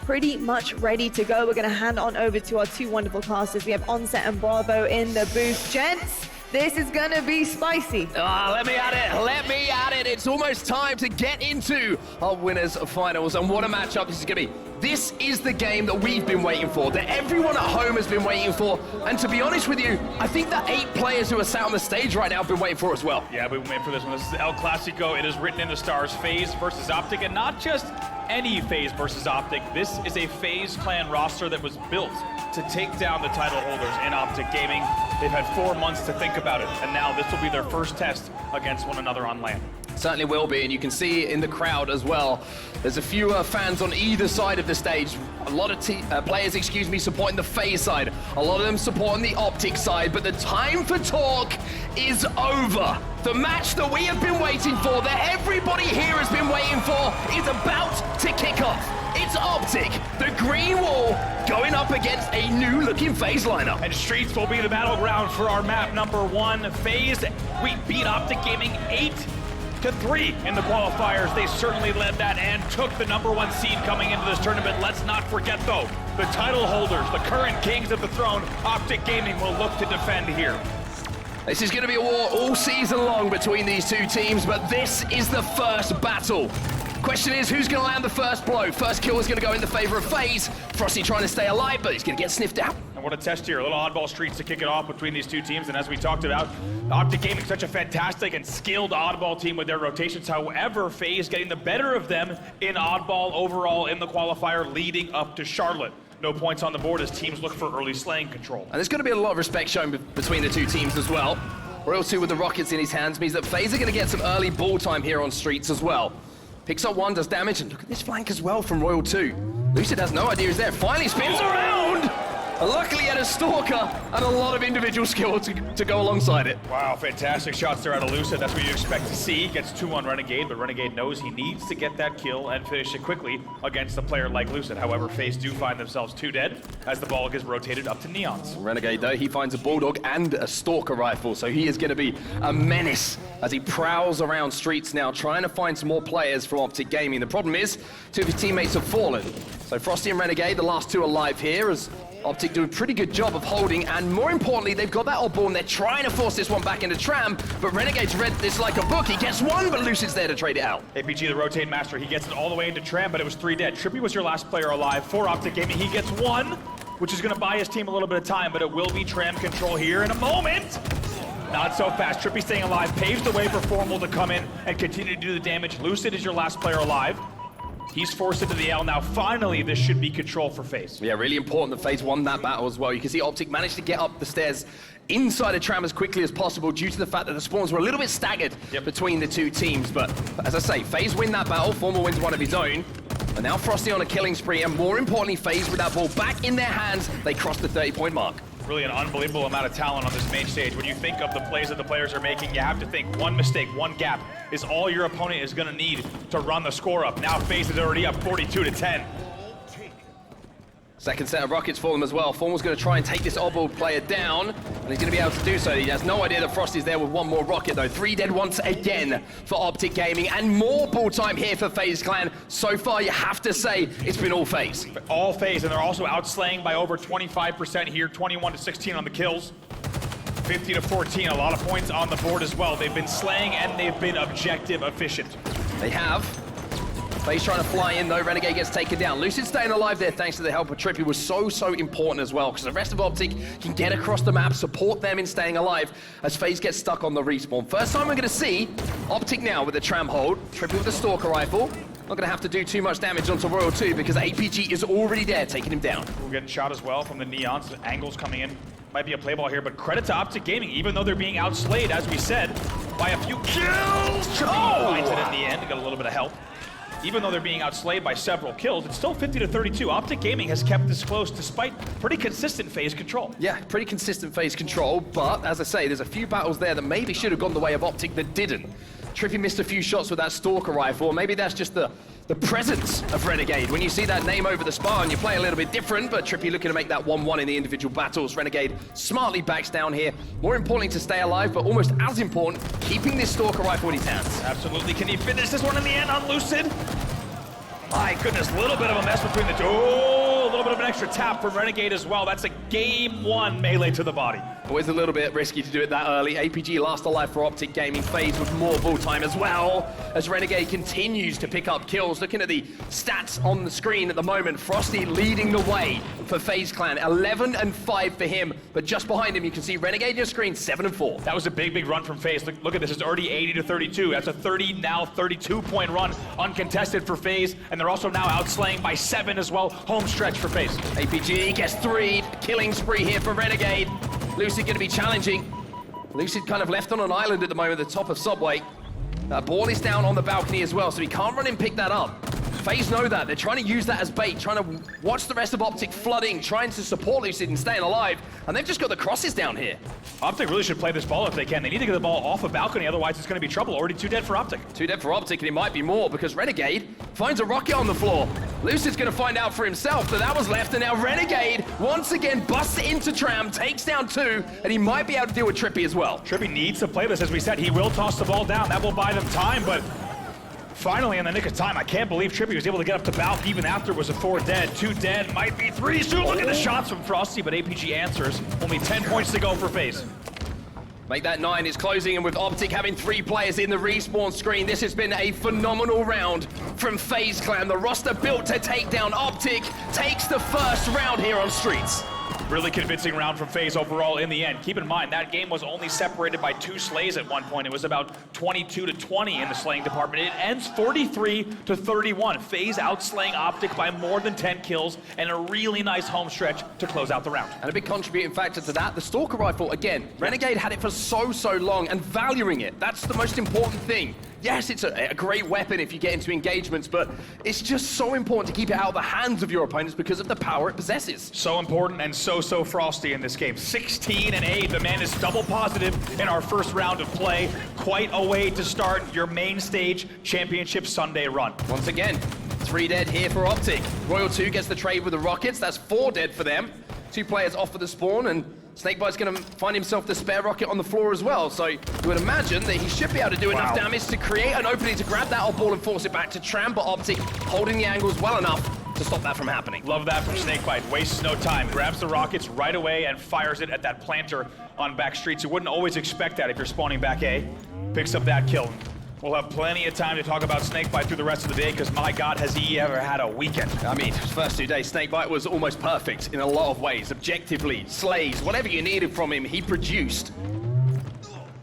pretty much ready to go. We're going to hand on over to our two wonderful casters. We have Onset and Bravo in the booth. Gents, this is going to be spicy. Let me at it. Let me at it. It's almost time to get into our winners finals. And what a matchup this is going to be. This is the game that we've been waiting for, that everyone at home has been waiting for. And to be honest with you, I think the 8 players who are sat on the stage right now have been waiting for it as well. Yeah, we've been waiting for this one. This is El Clasico. It is written in the stars, FaZe versus Optic, and not just any FaZe versus Optic. This is a FaZe clan roster that was built to take down the title holders in Optic Gaming. They've had 4 months to think about it, and now this will be their first test against one another on LAN. Certainly will be, and you can see it in the crowd as well. There's a few fans on either side of the stage. A lot of players, supporting the FaZe side. A lot of them supporting the Optic side, but the time for talk is over. The match that we have been waiting for, that everybody here has been waiting for, is about to kick off. It's Optic, the green wall, going up against a new-looking FaZe lineup. And Streets will be the battleground for our map number 1. FaZe, we beat Optic Gaming 8-3 in the qualifiers. They certainly led that and took the #1 seed coming into this tournament. Let's not forget, though, the title holders, the current kings of the throne, Optic Gaming will look to defend here. This is going to be a war all season long between these two teams, but this is the first battle. Question is, who's going to land the first blow? First kill is going to go in the favor of FaZe. Frosty trying to stay alive, but he's going to get sniffed out. And what a test here. A little oddball Streets to kick it off between these two teams. And as we talked about, Optic Gaming such a fantastic and skilled oddball team with their rotations. However, FaZe getting the better of them in oddball overall in the qualifier leading up to Charlotte. No points on the board as teams look for early slaying control. And there's going to be a lot of respect shown between the two teams as well. Royal 2 with the rockets in his hands means that FaZe are going to get some early ball time here on Streets as well. Picks up 1, does damage, and look at this flank as well from Royal 2. Lucid has no idea he's there, finally spins around! And luckily he had a Stalker and a lot of individual skill to go alongside it. Wow, fantastic shots there out of Lucid. That's what you expect to see. Gets 2 on Renegade, but Renegade knows he needs to get that kill and finish it quickly against a player like Lucid. However, FaZe do find themselves 2 dead as the ball gets rotated up to Neons. Renegade, though, he finds a Bulldog and a Stalker rifle, so he is going to be a menace as he prowls around Streets now, trying to find some more players from Optic Gaming. The problem is, 2 of his teammates have fallen. So Frosty and Renegade, the last 2 alive here, as Optic do a pretty good job of holding, and more importantly, they've got that oddball and they're trying to force this one back into Tram, but Renegade's read this like a book. He gets 1, but Lucid's there to trade it out. APG, the rotate master, he gets it all the way into Tram, but it was 3 dead. TriPPPeY was your last player alive for Optic Gaming. He gets 1, which is going to buy his team a little bit of time, but it will be Tram control here in a moment. Not so fast. TriPPPeY staying alive, paves the way for Formal to come in and continue to do the damage. Lucid is your last player alive. He's forced into the L now. Finally, this should be control for FaZe. Yeah, really important that FaZe won that battle as well. You can see Optic managed to get up the stairs inside of Tram as quickly as possible due to the fact that the spawns were a little bit staggered between the two teams. But as I say, FaZe win that battle. Formal wins one of his own. And now Frosty on a killing spree, and more importantly, FaZe with that ball back in their hands. They cross the 30-point mark. Really an unbelievable amount of talent on this main stage. When you think of the plays that the players are making, you have to think 1 mistake, 1 gap is all your opponent is going to need to run the score up. Now FaZe is already up 42-10. Second set of rockets for them as well. Formal's going to try and take this oddball player down, and he's going to be able to do so. He has no idea that Frosty's there with 1 more rocket, though. 3 dead once again for Optic Gaming, and more ball time here for FaZe Clan. So far, you have to say it's been all FaZe. All FaZe, and they're also outslaying by over 25% here, 21-16 on the kills. 50-14, a lot of points on the board as well. They've been slaying, and they've been objective efficient. They have. FaZe trying to fly in, though. Renegade gets taken down. Lucid staying alive there thanks to the help of TriPPPeY was so important as well, because the rest of Optic can get across the map, support them in staying alive as FaZe gets stuck on the respawn. First time we're going to see Optic now with the Tram hold, TriPPPeY with the Stalker rifle. Not going to have to do too much damage onto Royal 2 because APG is already there taking him down. We're getting shot as well from the Neons. The angles coming in. Might be a play ball here, but credit to Optic Gaming, even though they're being outslayed, as we said, by a few kills. TriPPPeY finds it in the end, got a little bit of help. Even though they're being outslayed by several kills, it's still 50-32. Optic Gaming has kept this close despite pretty consistent FaZe control. Yeah, pretty consistent FaZe control, but as I say, there's a few battles there that maybe should have gone the way of Optic that didn't. TriPPPeY missed a few shots with that Stalker rifle. Maybe that's just the presence of Renegade. When you see that name over the spawn, you play a little bit different, but TriPPPeY looking to make that 1-1 in the individual battles. Renegade smartly backs down here. More importantly to stay alive, but almost as important, keeping this Stalker rifle in his hands. Absolutely. Can he finish this one in the end on Lucid? My goodness, a little bit of a mess between the two. Oh, a little bit of an extra tap from Renegade as well. That's a game 1 melee to the body. Always a little bit risky to do it that early. APG last alive for Optic Gaming. FaZe with more ball time as well, as Renegade continues to pick up kills. Looking at the stats on the screen at the moment, Frosty leading the way for FaZe Clan. 11 and 5 for him, but just behind him you can see Renegade on your screen, 7 and 4. That was a big run from FaZe. Look at this, it's already 80 to 32. That's a 30, now 32-point run, uncontested for FaZe, and they're also now outslaying by 7 as well. Home stretch for FaZe. APG gets 3, killing spree here for Renegade. Lucid going to be challenging. Lucid kind of left on an island at the moment at the top of Subway. Ball is down on the balcony as well, so he can't run and pick that up. FaZe know that. They're trying to use that as bait, trying to watch the rest of Optic flooding, trying to support Lucid and staying alive, and they've just got the crosses down here. Optic really should play this ball if they can. They need to get the ball off a balcony, otherwise it's going to be trouble. Already 2 dead for Optic. 2 dead for Optic, and it might be more because Renegade finds a rocket on the floor. Lucid's going to find out for himself that was left, and now Renegade once again busts into Tram, takes down 2, and he might be able to deal with TriPPPeY as well. TriPPPeY needs to play this, as we said. He will toss the ball down. That will buy them time, but finally in the nick of time, I can't believe TriPPPeY was able to get up to Balk even after it was a 4 dead. 2 dead, might be 3 soon. Look at the shots from Frosty, but APG answers. Only 10 points to go for FaZe. Make that 9 is closing, and with Optic having 3 players in the respawn screen, this has been a phenomenal round from FaZe Clan. The roster built to take down Optic takes the first round here on Streets. Really convincing round from FaZe overall in the end. Keep in mind, that game was only separated by 2 slays at one point. It was about 22 to 20 in the slaying department. It ends 43 to 31. FaZe outslaying Optic by more than 10 kills and a really nice home stretch to close out the round. And a big contributing factor to that, the Stalker Rifle, again, Renegade had it for so long and valuing it. That's the most important thing. Yes, it's a great weapon if you get into engagements, but it's just so important to keep it out of the hands of your opponents because of the power it possesses. So important and so Frosty in this game. 16 and 8, the man is double positive in our first round of play. Quite a way to start your main stage championship Sunday run. Once again, 3 dead here for Optic. Royal 2 gets the trade with the Rockets, that's 4 dead for them. 2 players off for the spawn, and SnakeBite's going to find himself the spare rocket on the floor as well, so you would imagine that he should be able to do enough damage to create an opening to grab that off ball and force it back to Tram, but Optic holding the angles well enough to stop that from happening. Love that from SnakeBite. Wastes no time. Grabs the rockets right away and fires it at that planter on back streets. You wouldn't always expect that if you're spawning back A. Picks up that kill. We'll have plenty of time to talk about SnakeBite through the rest of the day, because my God, has he ever had a weekend. I mean, his first 2 days, SnakeBite was almost perfect in a lot of ways. Objectively, slays, whatever you needed from him, he produced.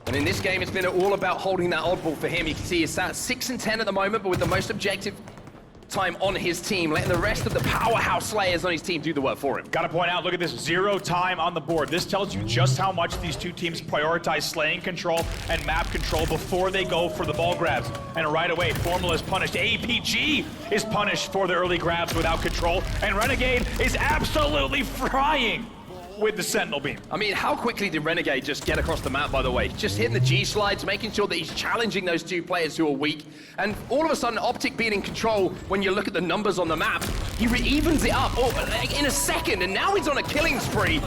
And in this game, it's been all about holding that oddball for him. You can see he's at 6 and 10 at the moment, but with the most objective time on his team, letting the rest of the powerhouse slayers on his team do the work for him. Gotta point out, look at this, 0 time on the board. This tells you just how much these 2 teams prioritize slaying control and map control before they go for the ball grabs. And right away, Formal is punished. APG is punished for the early grabs without control, and Renegade is absolutely frying with the Sentinel Beam. I mean, how quickly did Renegade just get across the map, by the way? Just hitting the G-slides, making sure that he's challenging those 2 players who are weak. And all of a sudden, Optic being in control, when you look at the numbers on the map, he evens it up in a second, and now he's on a killing spree.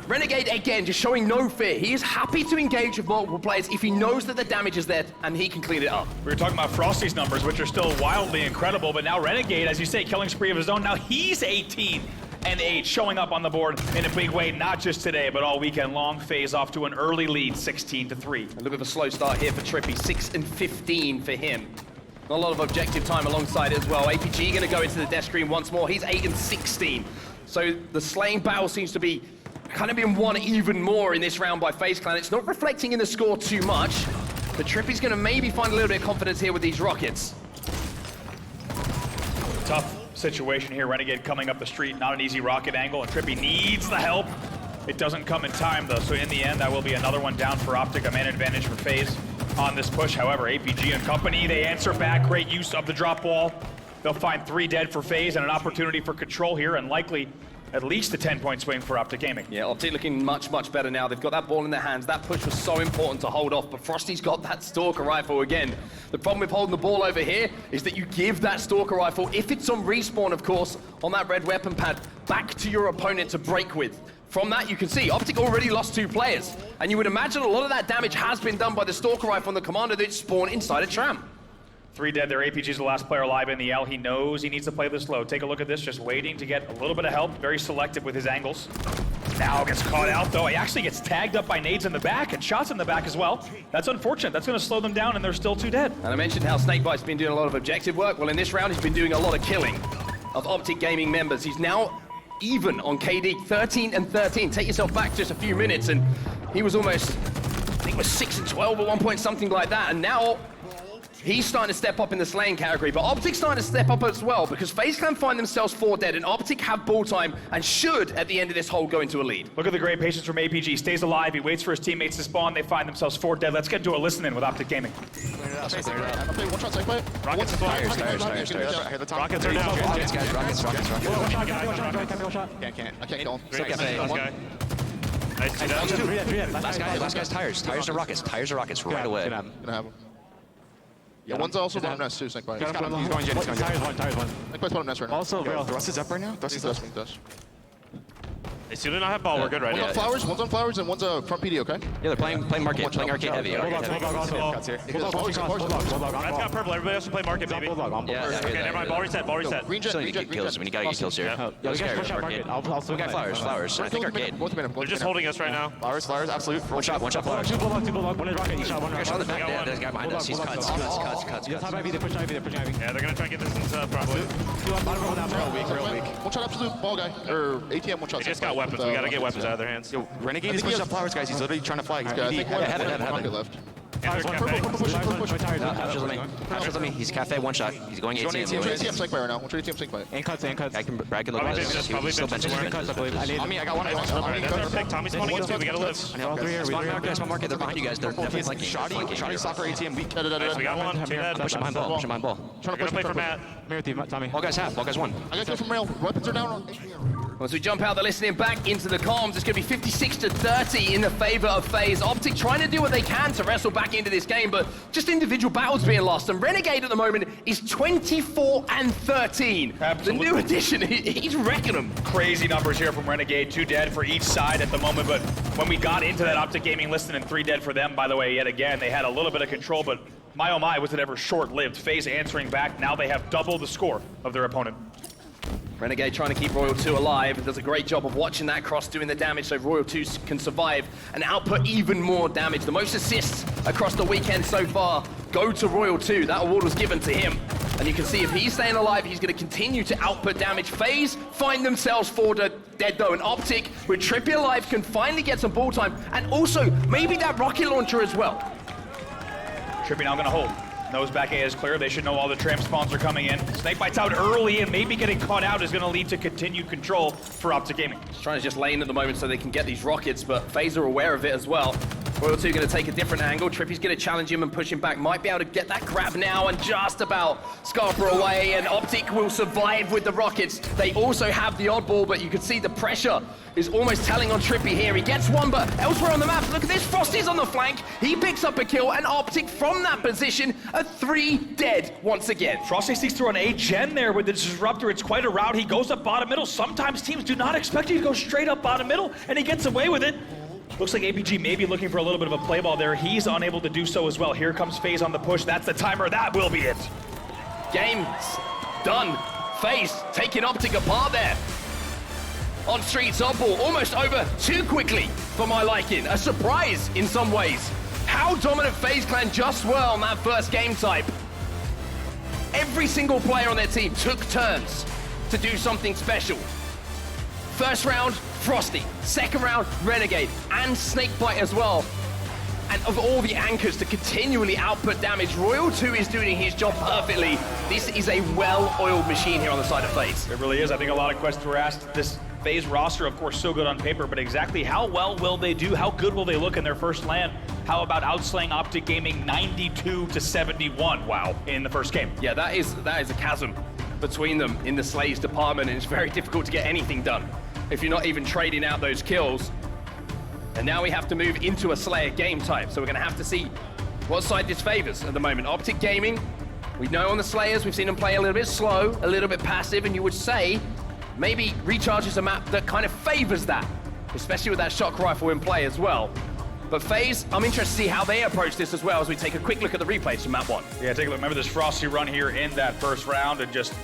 Renegade, again, just showing no fear. He is happy to engage with multiple players if he knows that the damage is there and he can clean it up. We were talking about Frosty's numbers, which are still wildly incredible, but now Renegade, as you say, killing spree of his own. Now he's 18 and 8, showing up on the board in a big way, not just today, but all weekend long. FaZe off to an early lead, 16 to 3. A little bit of a slow start here for TriPPPeY, 6 and 15 for him. Not a lot of objective time alongside it as well. APG going to go into the death screen once more. He's 8 and 16. So the slaying battle seems to be kind of being won even more in this round by FaZe Clan. It's not reflecting in the score too much, but TriPPPeY's going to maybe find a little bit of confidence here with these rockets. Tough situation here. Renegade coming up the street, not an easy rocket angle, and TriPPPeY needs the help. It doesn't come in time though, so in the end that will be another one down for Optic. A man advantage for FaZe on this push. However, APG and company, they answer back. Great use of the drop ball. They'll find 3 dead for FaZe and an opportunity for control here, and likely at least a 10-point swing for Optic Gaming. Yeah, Optic looking much better now. They've got that ball in their hands. That push was so important to hold off, but Frosty's got that Stalker Rifle again. The problem with holding the ball over here is that you give that Stalker Rifle, if it's on respawn, of course, on that red weapon pad, back to your opponent to break with. From that, you can see Optic already lost 2 players, and you would imagine a lot of that damage has been done by the Stalker Rifle on the commander that spawned inside a Tram. 3 dead there. APG's the last player alive in the L. He knows he needs to play this low. Take a look at this, just waiting to get a little bit of help. Very selective with his angles. Now gets caught out though. He actually gets tagged up by nades in the back and shots in the back as well. That's unfortunate. That's going to slow them down and they're still 2 dead. And I mentioned how SnakeBite's been doing a lot of objective work. Well, in this round, he's been doing a lot of killing of Optic Gaming members. He's now even on KD, 13 and 13. Take yourself back just a few minutes and he was almost, I think it was 6 and 12 at one point, something like that. And now he's starting to step up in the slaying category, but Optic's starting to step up as well because FaZe Clan find themselves 4 dead and Optic have ball time and should, at the end of this hole, go into a lead. Look at the great patience from APG. Stays alive, he waits for his teammates to spawn, they find themselves 4 dead. Let's get into a listen-in with Optic Gaming. Rockets are down. Can't. I can't kill him. Last guy's tires. Tires to rockets. Tires to rockets right away. Gonna have him. Yeah, one's also bottom nest too, SnakeBite. He's going Jen, Tires one. SnakeBite's bottom nest right now. Also, Yo, Dust is up right now? Dust. They still do not have ball. We're good, right? One's on flowers, and one's front PD, okay? Yeah, they're playing market, playing arcade heavy. Red's got purple. Everybody else to play market, baby. Yeah, okay, never mind. Ball reset. Green Still jet, need to get kills. We gotta get kills here. Yo, you guys push out market. I'll We got flowers. I think arcade. They're just holding us right now. Flowers, absolute. One shot flowers. Two bulldog. One is rocket. Each shot, one I saw the rocket. back there. There's a guy behind us. He's cuts. They're pushing Ivy. Yeah, they're gonna try and get this into probably. Real weak. One shot absolute ball guy. Or ATM one shot. They just got weapons. We gotta get weapons out of their hands. Yo, Renegade is pushing up flowers, guys. He's literally trying to fly. I think one left. Push me. He's cafe, one shot. He's going ATM. ATM SnakeBite right now. One ATM SnakeBite. And cuts. I can look at this. He's still benches. I got one. Alright, that's our pick. Tommy's spawning us too. We gotta live. All three here. Spawn market. They're behind you guys. They're definitely flanking. Shoddy soccer ATM weak. Nice, we got one. Two dead. Push him behind ball. We're gonna play for Matt. Mirror team, Tommy. All guys half. All guys one. I got kill from rail. Weapons are down. Once we jump out the listening back into the comms, it's going to be 56 to 30 in the favor of FaZe. Optic trying to do what they can to wrestle back into this game, but just individual battles being lost. And Renegade at the moment is 24 and 13. Absolutely. The new addition, he's wrecking them. Crazy numbers here from Renegade. 2 dead for each side at the moment, but when we got into that Optic Gaming listing and 3 dead for them, by the way, yet again, they had a little bit of control, but my oh my, was it ever short-lived. FaZe answering back. Now they have double the score of their opponent. Renegade trying to keep Royal 2 alive and does a great job of watching that cross, doing the damage so Royal 2 can survive and output even more damage. The most assists across the weekend so far go to Royal 2. That award was given to him. And you can see if he's staying alive, he's going to continue to output damage. FaZe find themselves 4 dead though, and Optic with TriPPPeY alive can finally get some ball time and also maybe that rocket launcher as well. TriPPPeY now gonna hold. Nose back A is clear. They should know all the tramp spawns are coming in. SnakeBite's out early and maybe getting caught out is going to lead to continued control for Optic Gaming. He's trying to just lane at the moment so they can get these rockets, but FaZe are aware of it as well. Royal 2 going to take a different angle. TriPPPeY's going to challenge him and push him back. Might be able to get that grab now and just about Scarper away, and Optic will survive with the rockets. They also have the oddball, but you can see the pressure is almost telling on TriPPPeY here. He gets one, but elsewhere on the map, look at this. Frosty's on the flank. He picks up a kill, and Optic from that position are 3 dead once again. Frosty seeks to run a gen there with the Disruptor. It's quite a route. He goes up bottom middle. Sometimes teams do not expect you to go straight up bottom middle, and he gets away with it. Looks like APG may be looking for a little bit of a play ball there. He's unable to do so as well. Here comes FaZe on the push. That's the timer. That will be it. Game's done. FaZe taking Optic apart there. On streets, oddball almost over too quickly for my liking. A surprise in some ways. How dominant FaZe Clan just were on that first game type. Every single player on their team took turns to do something special. First round, Frosty. Second round, Renegade. And SnakeBite as well. And of all the anchors to continually output damage, Royal 2 is doing his job perfectly. This is a well-oiled machine here on the side of FaZe. It really is. I think a lot of questions were asked. This FaZe roster, of course, so good on paper, but exactly how well will they do? How good will they look in their first LAN? How about outslaying Optic Gaming 92 to 71? Wow, in the first game. Yeah, that is a chasm between them in the Slays department, and it's very difficult to get anything done if you're not even trading out those kills. And now we have to move into a Slayer game type, so we're going to have to see what side this favors at the moment. Optic Gaming, we know on the Slayers, we've seen them play a little bit slow, a little bit passive, and you would say maybe Recharge is a map that kind of favors that, especially with that shock rifle in play as well. But FaZe, I'm interested to see how they approach this as well as we take a quick look at the replays from map 1. Yeah, take a look. Remember this Frosty run here in that first round, and just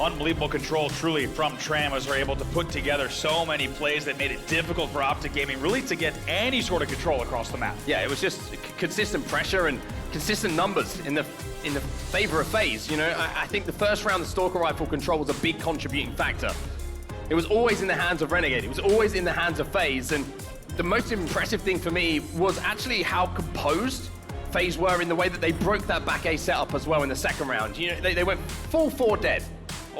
unbelievable control truly from Tram as they're able to put together so many plays that made it difficult for Optic Gaming really to get any sort of control across the map. Yeah, it was just consistent pressure and consistent numbers in the favor of FaZe. You know, I think the first round, the Stalker Rifle control was a big contributing factor. It was always in the hands of Renegade. It was always in the hands of FaZe. And the most impressive thing for me was actually how composed FaZe were in the way that they broke that back A setup as well in the second round. You know, they went full 4 dead.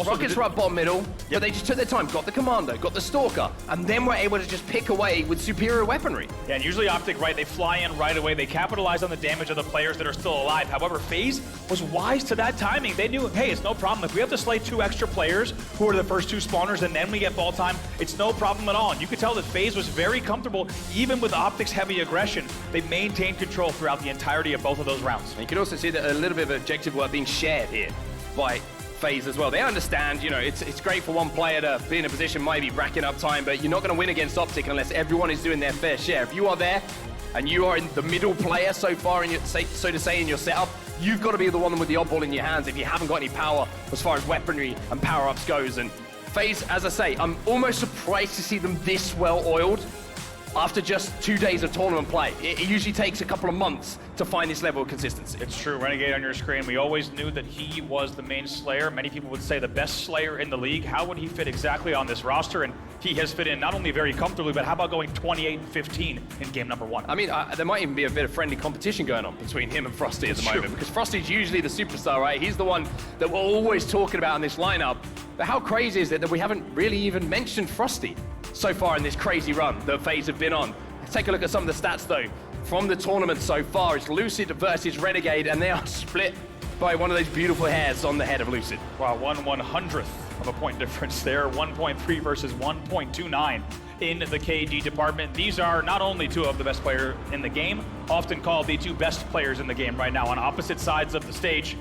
Rockets were up bottom middle, but they just took their time, got the Commando, got the Stalker, and then were able to just pick away with superior weaponry. Yeah, and usually Optic, right, they fly in right away, they capitalize on the damage of the players that are still alive. However, FaZe was wise to that timing. They knew, hey, it's no problem. If we have to slay 2 extra players who are the first 2 spawners and then we get ball time, it's no problem at all. And you could tell that FaZe was very comfortable, even with Optic's heavy aggression. They maintained control throughout the entirety of both of those rounds. And you can also see that a little bit of objective work being shared here by FaZe as well. They understand, you know, it's great for one player to be in a position, maybe racking up time, but you're not going to win against Optic unless everyone is doing their fair share. If you are there and you are in the middle player so far, in your, so to say, in your setup, you've got to be the one with the oddball in your hands if you haven't got any power as far as weaponry and power-ups goes. And FaZe, as I say, I'm almost surprised to see them this well oiled after just 2 days of tournament play. It usually takes a couple of months to find this level of consistency. It's true, Renegade on your screen. We always knew that he was the main Slayer. Many people would say the best Slayer in the league. How would he fit exactly on this roster? And he has fit in not only very comfortably, but how about going 28-15 in game number 1? I mean, there might even be a bit of friendly competition going on between him and Frosty at the moment, because Frosty's usually the superstar, right? He's the one that we're always talking about in this lineup. But how crazy is it that we haven't really even mentioned Frosty so far in this crazy run that FaZe have been on? Let's take a look at some of the stats though. From the tournament so far, it's Lucid versus Renegade, and they are split by one of those beautiful hairs on the head of Lucid. Wow, 1/100th of a point difference there. 1.3 versus 1.29 in the KD department. These are not only 2 of the best players in the game, often called the 2 best players in the game right now on opposite sides of the stage.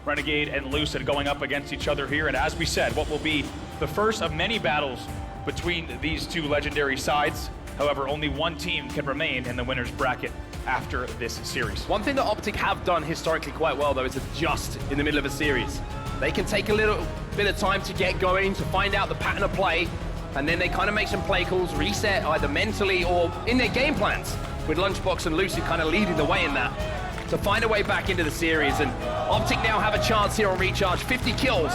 Renegade and Lucid going up against each other here, and as we said, what will be the first of many battles between these 2 legendary sides. However, only one team can remain in the winner's bracket after this series. One thing that Optic have done historically quite well though is adjust in the middle of a series. They can take a little bit of time to get going, to find out the pattern of play, and then they kind of make some play calls, reset either mentally or in their game plans, with Lunchbox and Lucid kind of leading the way in that, to find a way back into the series. And Optic now have a chance here on Recharge, 50 kills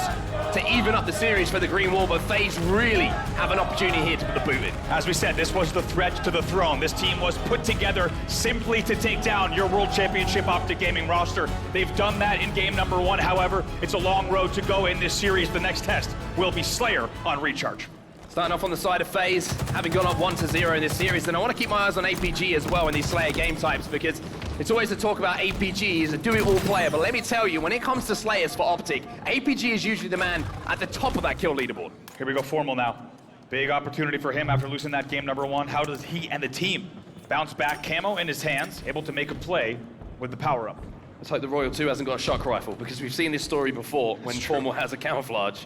to even up the series for the Green Wall, but FaZe really have an opportunity here to put the boot in. As we said, this was the threat to the throne. This team was put together simply to take down your World Championship Optic Gaming roster. They've done that in game number 1. However, it's a long road to go in this series. The next test will be Slayer on Recharge. Starting off on the side of FaZe, having gone up 1-0 in this series, and I want to keep my eyes on APG as well in these Slayer game types, because it's always a talk about APG is a do-it-all player, but let me tell you, when it comes to Slayers for Optic, APG is usually the man at the top of that kill leaderboard. Here we go, Formal now. Big opportunity for him after losing that game number 1. How does he and the team bounce back? Camo in his hands, able to make a play with the power-up. Let's hope the Royal 2 hasn't got a shock rifle, because we've seen this story before when Formal has a camouflage.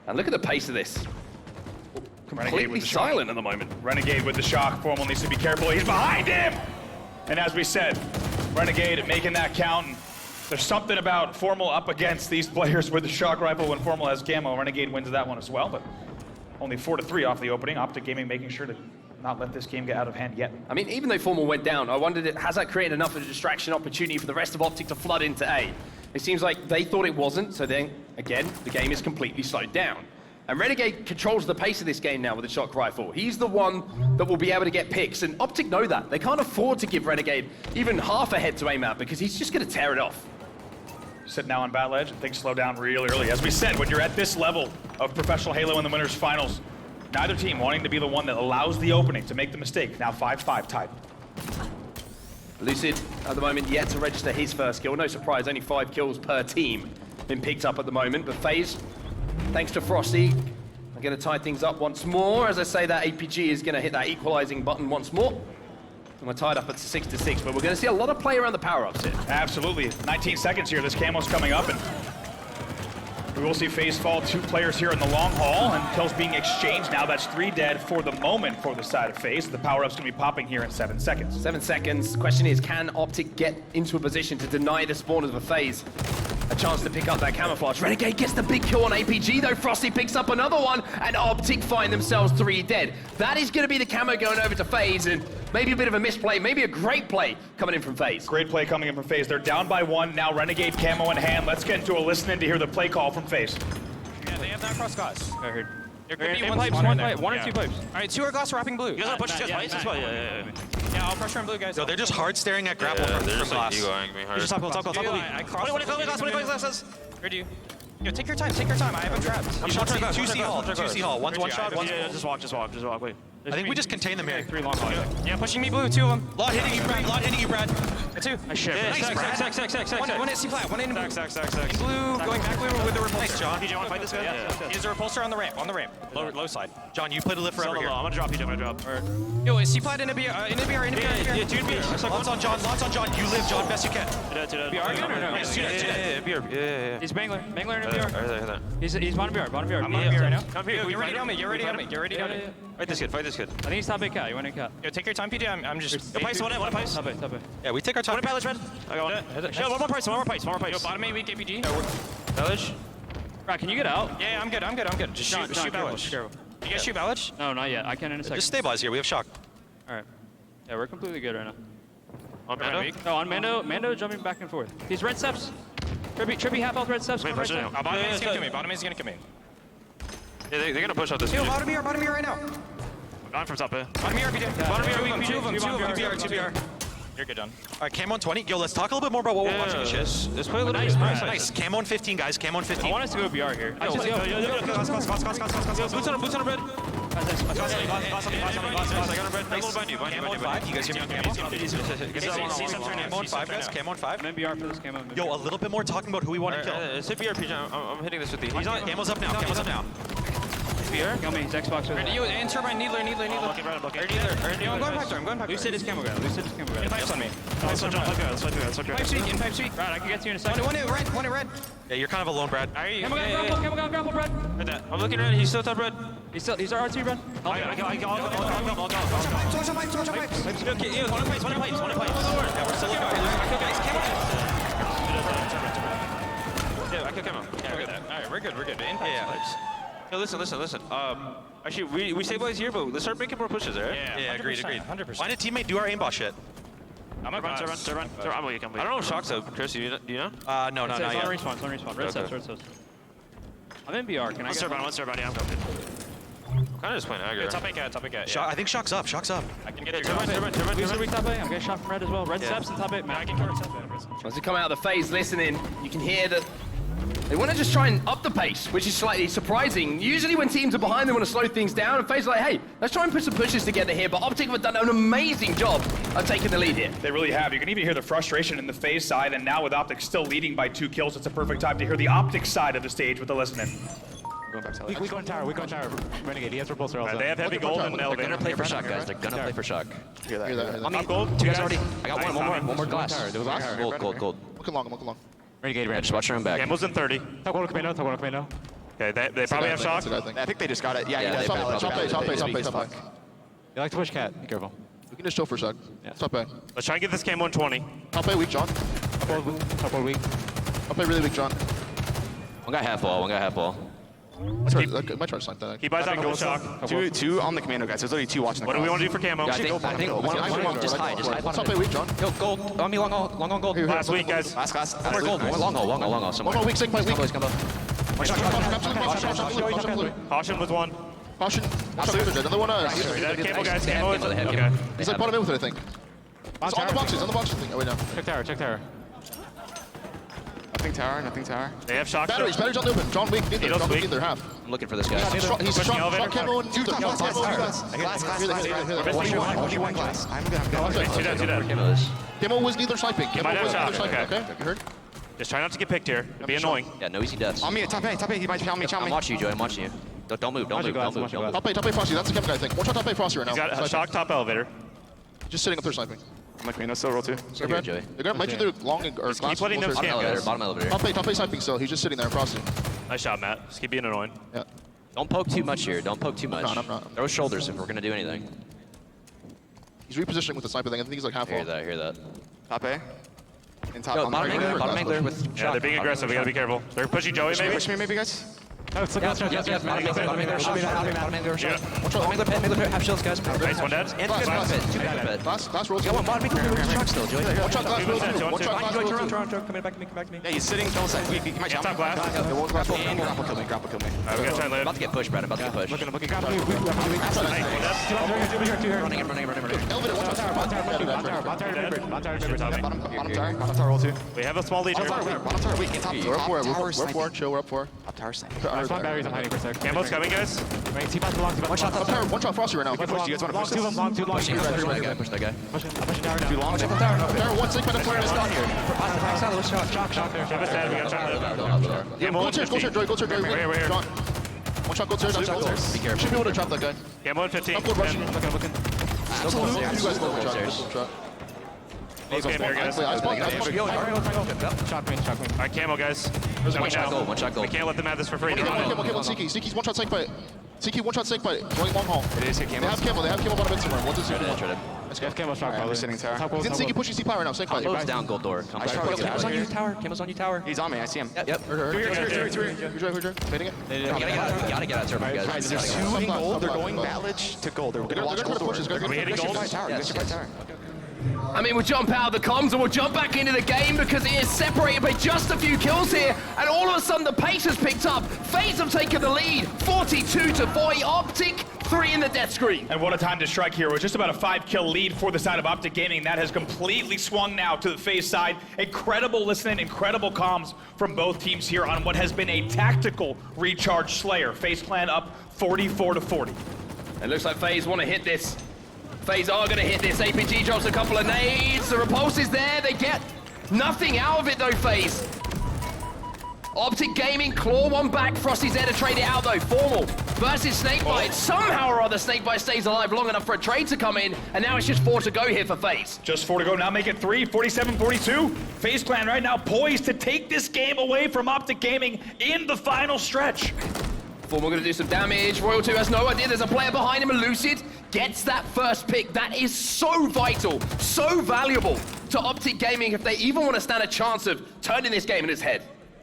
And look at the pace of this. Completely silent at the moment. Renegade with the shock. Formal needs to be careful. He's behind him! And as we said, Renegade making that count. And there's something about Formal up against these players with the shock rifle when Formal has camo. Renegade wins that one as well, but only 4-3 off the opening. Optic Gaming making sure to not let this game get out of hand yet. I mean, even though Formal went down, I wondered, has that created enough of a distraction opportunity for the rest of Optic to flood into A? It seems like they thought it wasn't, so then, again, the game is completely slowed down. And Renegade controls the pace of this game now with the shock rifle. He's the one that will be able to get picks, and Optic know that. They can't afford to give Renegade even half a head to aim at, because he's just going to tear it off. Sitting now on Battle Edge, and things slow down real early. As we said, when you're at this level of professional Halo in the winners finals, neither team wanting to be the one that allows the opening to make the mistake. Now 5-5 tied. Lucid, at the moment, yet to register his first kill. No surprise, only 5 kills per team been picked up at the moment, but FaZe, thanks to Frosty, I'm going to tie things up once more. As I say, that APG is going to hit that equalizing button once more. And we're tied up at 6-6, but we're going to see a lot of play around the power-ups here. Absolutely. 19 seconds here. This camo's coming up, and We will see FaZe fall 2 players here in the long haul, and kills being exchanged. Now that's 3 dead for the moment for the side of FaZe. The power-up's gonna be popping here in 7 seconds. 7 seconds. Question is, can Optic get into a position to deny the spawners of a FaZe a chance to pick up that camouflage? Renegade gets the big kill on APG, though. Frosty picks up another one, and Optic find themselves 3 dead. That is going to be the camo going over to FaZe, and maybe a bit of a misplay, maybe a great play coming in from FaZe. Great play coming in from FaZe. They're down by 1. Now Renegade camo in hand. Let's get into a listen to hear the play call from FaZe. Yeah, they have that cross glass. I heard. There could be One one pipe, spawner one in there. pipe, one or two pipes. All right, 2 are glass wrapping blue. You guys want to push this guys, right? Yeah, I'll pressure on blue, guys. Yo, they're just hard staring at grapple from glass. me Just top goal, top goal, top goal. I crossed. What glasses? Heard you. Yo, take your time, take your time. I have him trapped. I'm shot 2C hall, 2C hall. One's one shot, one's Just walk, wait. I think we just contain them here. 3 long halls. Yeah, pushing me blue, 2 of them. Lot hitting you, Brad. Lot hitting you, Brad. 2. I shit. One hit C flat, one in blue. Sack. In blue, going back blue with the repulsor. Nice, John. PJ, want to fight this guy? He has a repulsor on the ramp, Low side. John, you played to live forever here. I'm gonna drop PJ, I'm gonna drop. Yo, is C flat in a BR? In a BR. Lots on John, lots on John. You live, John, best you can. BR again or no? Yeah. He's Bangler in a BR. There. He's bottom BR. I'm on BR right now. Come here, get ready on me, get ready on me. Fight this kid. I think he's top 8 cat. You want to cat? Yo, take your time, PJ. I'm just... One pipe. Top 8, top 8. Yeah, we take our time. One pilot, red. I got one. Yo, one more pipe. Yo, bottom 8 weak APG. Village. Brad, can you get out? Yeah, I'm good. Just shoot Balage. Careful. You guys shoot Balage? No, not yet. I can in a second. Just stabilize here. We have shock. All right. Yeah, we're completely good right now. On Mando. No, on Mando. Mando jumping back and forth. He's red steps. Trippy half health red steps. Wait, push it now. Bottom 8 is gonna come in. Bottom 8 is gonna come in. Yeah, they're gonna push out this. Yo, bottom here right now. I'm from top A. Bottom here, PJ. Bottom here, weak. 2 of them. 2 BR. You're good, John. All right, Cam on 20. Yo, let's talk a little bit more about what we're watching this shit. Let's play a little Nice, bit. Nice. Cam on 15, guys. Cam on 15. I want us to go BR here. Boots on red. Cam on 5. You guys hear me? Cam on 5, guys. Cam on 5. I'm in BR for this camo. Yo, a little bit more talking about who we want to kill. It's hit PJ. I'm hitting this with the. He's on. Camo's up now. Camo's up now. Kill me. He's Xbox with Yo, and Turbine, Needler. Yo, I'm going back there. Lucid is camo guy. Pipes on me. Let's Pipe sweet. Brad, I can get to you in a second. One in red. Yeah, you're kind of alone, Brad. Are you? Camo guy, grapple, Brad. I'm looking red. He's still top red. He's our RT, Brad. I'll go. Torch on pipes. Okay, one in pipes. Yeah, we're still looking. Yeah, I kill him. Alright, we're good. In pipes. Yo, listen. Actually, we stabilize here, but let's start making more pushes, right? Yeah, agreed. 100%. Find a teammate, do our aimbot shit. I'm a run. I don't know if Shock's up. Chris, do you know? No, not It's yet. on respawn. Red steps. I'm in BR. Can I get... One star body. I'm coming. I'm kind of just playing aggro. Top 8 cat. I think Shock's up. I can get Turn. Lucid weak top 8. I'm getting shot from red as well. Red steps and top 8. Man, I can cover top 8. As they come out of the FaZe listening, you can hear that they want to just try and up the pace, which is slightly surprising. Usually when teams are behind, they want to slow things down, and FaZe are like, hey, let's try and put some pushes together here, but Optic have done an amazing job of taking the lead here. They really have. You can even hear the frustration in the FaZe side, and now with Optic still leading by 2 kills, it's a perfect time to hear the Optic side of the stage with the listening. we go in tower. Renegade, he has repulsor also. They have heavy gold and They're elevator. gonna play for shock, guys. They're gonna play for shock. Hear that. I mean, gold. two guys already. I got Nice, one more glass. There was glass? Gold. Look along. Renegade ran. Just watch your own back. Campbell's in 30. Top one commando. Okay, they probably have shock. That's a guy thing. I think they just got it. Yeah, Yeah, he they does. valid. Top A. You like to push cat. Be careful. We can just chill for a sec. Yeah. Top A. Let's try and get this cam 120. Top A weak, John. Top one weak. Top A really weak, John. One guy half wall. Might try to snipe that. He buys that gold shock. Two on the commando guys. There's only 2 watching the What do we want to do for camo? Yeah, I think one just hide. Top A weak, John. Yo, gold. On me, long on gold. Last week, guys. Last. More gold. Long haul. One Somewhere. more weak, SnakeBite weak. Combo. Caution with one. Caution. Another one. Camo, guys. Camo is Heavy. okay. He's like bottom A with it, I think. It's on the boxes thing. Oh, wait, no. Check tower. Nothing tower. They have shock. Batteries on the open. John weak, neither. Needle's John weak. neither, half. I'm looking for this guy. He's Pushing strong elevator. camo and neither. Glass. One glass. I'm good. Two dead. Camo is. Camo was neither sniping. Camo might have was neither shot. sniping, Okay. okay? You heard? Just try not to get picked here. It'd be annoying. Yeah, no easy deaths. On me, top A. He might chow me. I'm watching you, Joey. I'm watching you. Don't move. Don't move. Watch your glass. Top A Frosty. That's the camo guy, I think. One shot top A Frosty right now. He's got a Sniping. shock top elevator. Just sitting up there sniping. I'm like, no, still roll 2. Still here, Joey. They're gonna might either long or glass. letting them Bottom Scam, elevator. guys. Bottom elevator. Top A sniping still. He's just sitting there, Frosty. Nice shot, Matt. Just keep being annoying. Yeah. Don't poke too much here. Don't poke too much. I'm not. Throw shoulders if we're gonna do anything. He's repositioning with the sniper thing. I think he's like half Hear wall. that, hear that. Top A. In top. Yo, on bottom the angler, right. bottom angler with Yeah, shock. they're being aggressive. We gotta be careful. They're pushing Joey, maybe. Push me, maybe, guys. Yes, bottom angler, shot, bottom angler, shot. Bottom angler pit, half shields, guys. Nice, one dead. And glass pit, two glass pit. Glass rolls. Yo, one bottom angler with shock still, Joey. One shot glass rolls. One shot glass rolls. Coming back to me, come back to me. Yeah, he's sitting. Don't say. We might jump. Top glass. Grapple kill me. Grapple kill me. Grapple kill me. Alright, we gotta try and live. About to get pushed, Brad, about to get pushed. Looking. Running, Bottom tower roll too. We have a small lead here. Bottom tower weak. In top. We're up for it. Chill, we're up for it. Top tower snake. Batteries, I'm hiding for a second. Camel's coming, guys. one shot, One shot Frosty right now. You guys want to push this? pushing that guy. Too long. Check the tower. Tower, one snake, player is down here. Shock. Have us dead. We gotta try and live. Camel Go on upstairs, 50. go upstairs, We're here. John. One shot, go upstairs. Be careful. Should be able to trap that guy. Camel on 15. Upward rushing. And- You guys go for trap. Okay, there, guys. Wait, I spawned. Alright, Camel, guys. One shot gold, one shot We gold. can't let them have this for free. Okay, one Siki. Siki's one shot SnakeBite. Siki one shot SnakeBite. Going long haul. It is hit They camel. have Camo bottom mid somewhere. What's this? Let's go. We're sitting tower. He's in Siki pushing C power right now. Close SnakeBite. down, gold door. Come I should probably get Camel's out on of you, here. tower. Camel's on you, tower. He's on me. I see him. Yep. Who's right? Fading it. You gotta get out of turbo, guys. Guys, there's two hitting gold. They're going Batledge to gold. They're gonna watch gold doors. Are we hitting gold? Tower. You guys should fight tower. I mean, we'll jump out of the comms and we'll jump back into the game because it is separated by just a few kills here. And all of a sudden, the pace has picked up. FaZe have taken the lead, 42-40. Optic, 3 in the death screen. And what a time to strike here. With just about a 5-kill lead for the side of Optic Gaming. That has completely swung now to the FaZe side. Incredible listening, incredible comms from both teams here on what has been a tactical recharge Slayer. FaZe Clan up 44-40. It looks like FaZe want to hit this. FaZe are going to hit this. APG drops a couple of nades. The repulse is there. They get nothing out of it, though, FaZe. Optic Gaming claw one back. Frosty's there to trade it out, though. Formal versus SnakeBite. Somehow or other, SnakeBite stays alive long enough for a trade to come in, and now it's just 4 to go here for FaZe. Just 4 to go, now make it 3, 47-42. FaZe Clan right now poised to take this game away from Optic Gaming in the final stretch. Formal going to do some damage. Royal 2 has no idea there's a player behind him, and Lucid gets that first pick. That is so vital, so valuable to Optic Gaming if they even want to stand a chance of turning this game in its head.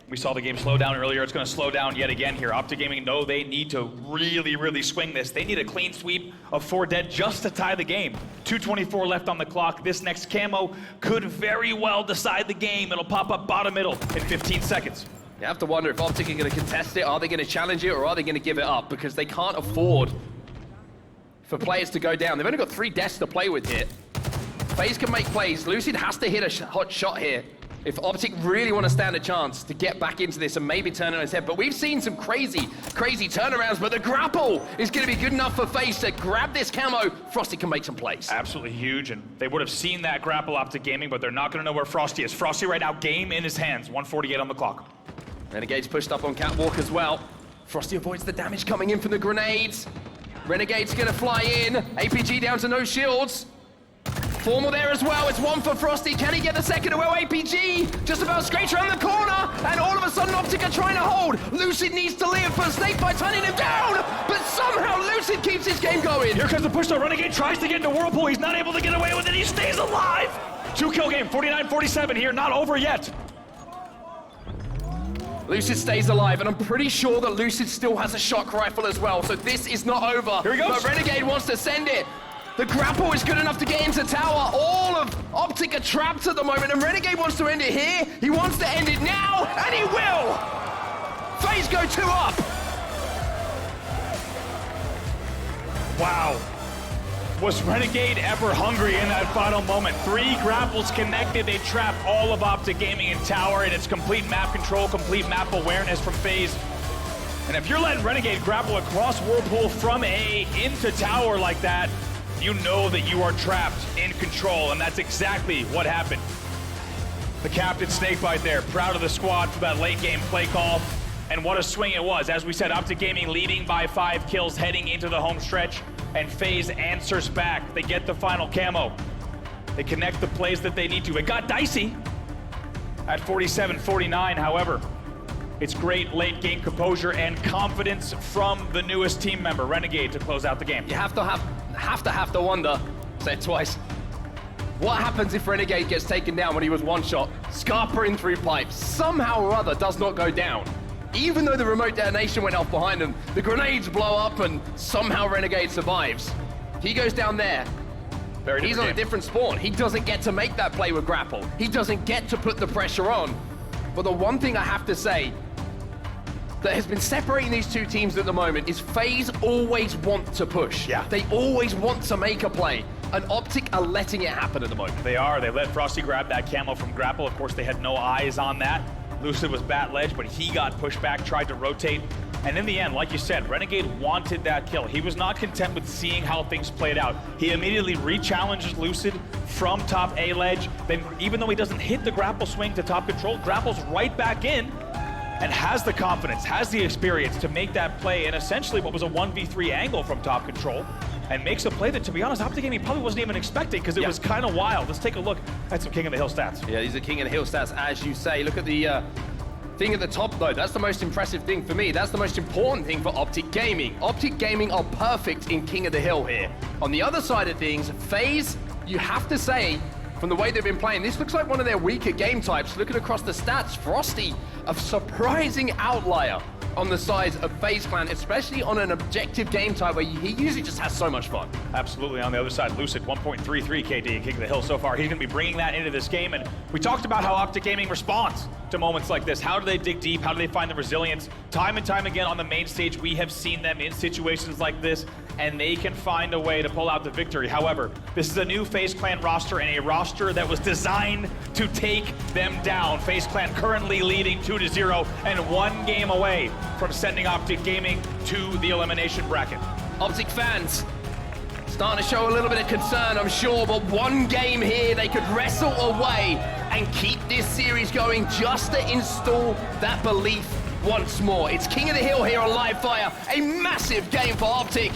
We saw the game slow down earlier. It's going to slow down yet again here. Optic Gaming know they need to really swing this. They need a clean sweep of 4 dead just to tie the game. 2:24 left on the clock. This next camo could very well decide the game. It'll pop up bottom middle in 15 seconds. You have to wonder if Optic are going to contest it, are they going to challenge it, or are they going to give it up? Because they can't afford for players to go down. They've only got 3 deaths to play with here. FaZe can make plays. Lucid has to hit a hot shot here if Optic really want to stand a chance to get back into this and maybe turn it on its head. But we've seen some crazy turnarounds, but the grapple is going to be good enough for FaZe to grab this camo. Frosty can make some plays. Absolutely huge, and they would have seen that grapple Optic Gaming, but they're not going to know where Frosty is. Frosty right now, game in his hands. 1:48 on the clock. Renegade's pushed up on Catwalk as well. Frosty avoids the damage coming in from the grenades. Renegade's gonna fly in. APG down to no shields. Formal there as well. It's 1 for Frosty. Can he get the second? Well, APG just about scrapes around the corner. And all of a sudden, Optic are trying to hold. Lucid needs to live, but SnakeBite's hunting him down. But somehow, Lucid keeps his game going. Here comes the push though. Renegade tries to get into Whirlpool. He's not able to get away with it. He stays alive. 2-kill game, 49-47 here. Not over yet. Lucid stays alive, and I'm pretty sure that Lucid still has a shock rifle as well, so this is not over. Here he goes. But Renegade wants to send it. The grapple is good enough to get into tower. All of Optic are trapped at the moment, and Renegade wants to end it here. He wants to end it now, and he will! FaZe go 2 up. Wow. Was Renegade ever hungry in that final moment? 3 grapples connected. They trap all of Optic Gaming in tower, and it's complete map control, complete map awareness from FaZe. And if you're letting Renegade grapple across Whirlpool from A into tower like that, you know that you are trapped in control, and that's exactly what happened. The captain SnakeBite there, proud of the squad for that late game play call. And what a swing it was. As we said, Optic Gaming leading by 5 kills heading into the home stretch, and FaZe answers back. They get the final camo. They connect the plays that they need to. It got dicey at 47-49, however. It's great late game composure and confidence from the newest team member, Renegade, to close out the game. You have to wonder, say it twice, what happens if Renegade gets taken down when he was one shot? Scarper in through pipe, somehow or other does not go down. Even though the remote detonation went off behind him, the grenades blow up and somehow Renegade survives. He goes down there. He's on a different spawn. He doesn't get to make that play with grapple. He doesn't get to put the pressure on. But the one thing I have to say that has been separating these two teams at the moment is FaZe always want to push. Yeah. They always want to make a play. And Optic are letting it happen at the moment. They are. They let Frosty grab that camo from grapple. Of course, they had no eyes on that. Lucid was bat ledge, but he got pushed back, tried to rotate. And in the end, like you said, Renegade wanted that kill. He was not content with seeing how things played out. He immediately re-challenges Lucid from top A ledge. Then even though he doesn't hit the grapple swing to top control, grapples right back in and has the confidence, has the experience to make that play in essentially what was a 1v3 angle from top control, and makes a play that, to be honest, Optic Gaming probably wasn't even expecting because it was kind of wild. Let's take a look at some King of the Hill stats. Yeah, these are King of the Hill stats, as you say. Look at the thing at the top, though. That's the most impressive thing for me. That's the most important thing for Optic Gaming. Optic Gaming are perfect in King of the Hill here. On the other side of things, FaZe, you have to say, from the way they've been playing, this looks like one of their weaker game types. Looking across the stats, Frosty, a surprising outlier on the sides of FaZe Clan, especially on an objective game type where he usually just has so much fun. Absolutely. On the other side, Lucid, 1.33 KD in King of the Hill so far. He's going to be bringing that into this game, and we talked about how Optic Gaming responds to moments like this. How do they dig deep? How do they find the resilience? Time and time again on the main stage, we have seen them in situations like this, and they can find a way to pull out the victory. However, this is a new FaZe Clan roster, and a roster that was designed to take them down. FaZe Clan currently leading 2-0 and 1 game away from sending Optic Gaming to the elimination bracket. Optic fans starting to show a little bit of concern, I'm sure, but one game here they could wrestle away and keep this series going just to install that belief once more. It's King of the Hill here on Live Fire, a massive game for Optic.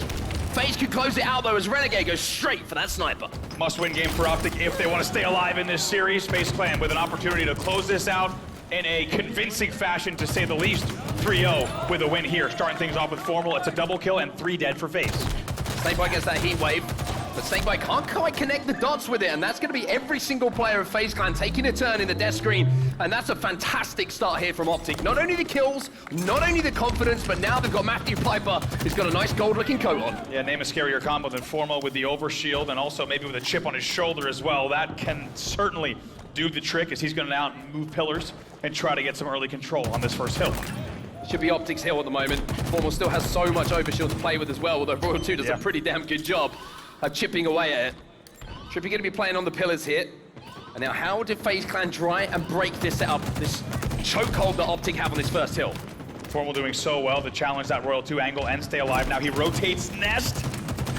FaZe could close it out though as Renegade goes straight for that sniper. Must-win game for Optic if they want to stay alive in this series. FaZe Clan with an opportunity to close this out in a convincing fashion, to say the least. 3-0 with a win here. Starting things off with Formal. It's a double kill and 3 dead for FaZe. SnakeBite gets that heat wave, but SnakeBite can't quite connect the dots with it, and that's going to be every single player of FaZe Clan taking a turn in the death screen, and that's a fantastic start here from Optic. Not only the kills, not only the confidence, but now they've got Matthew Piper, who's got a nice gold-looking coat on. Yeah, name a scarier combo than Formal with the overshield, and also maybe with a chip on his shoulder as well. That can certainly do the trick, as he's going to out move pillars and try to get some early control on this first hill. Should be Optic's hill at the moment. Formal still has so much overshield to play with as well, although Royal 2 does a pretty damn good job of chipping away at it. TriPPPeY going to be playing on the pillars here. And now how did FaZe Clan try and break this setup, this chokehold that Optic have on this first hill? Formal doing so well to challenge that Royal 2 angle and stay alive. Now he rotates Nest.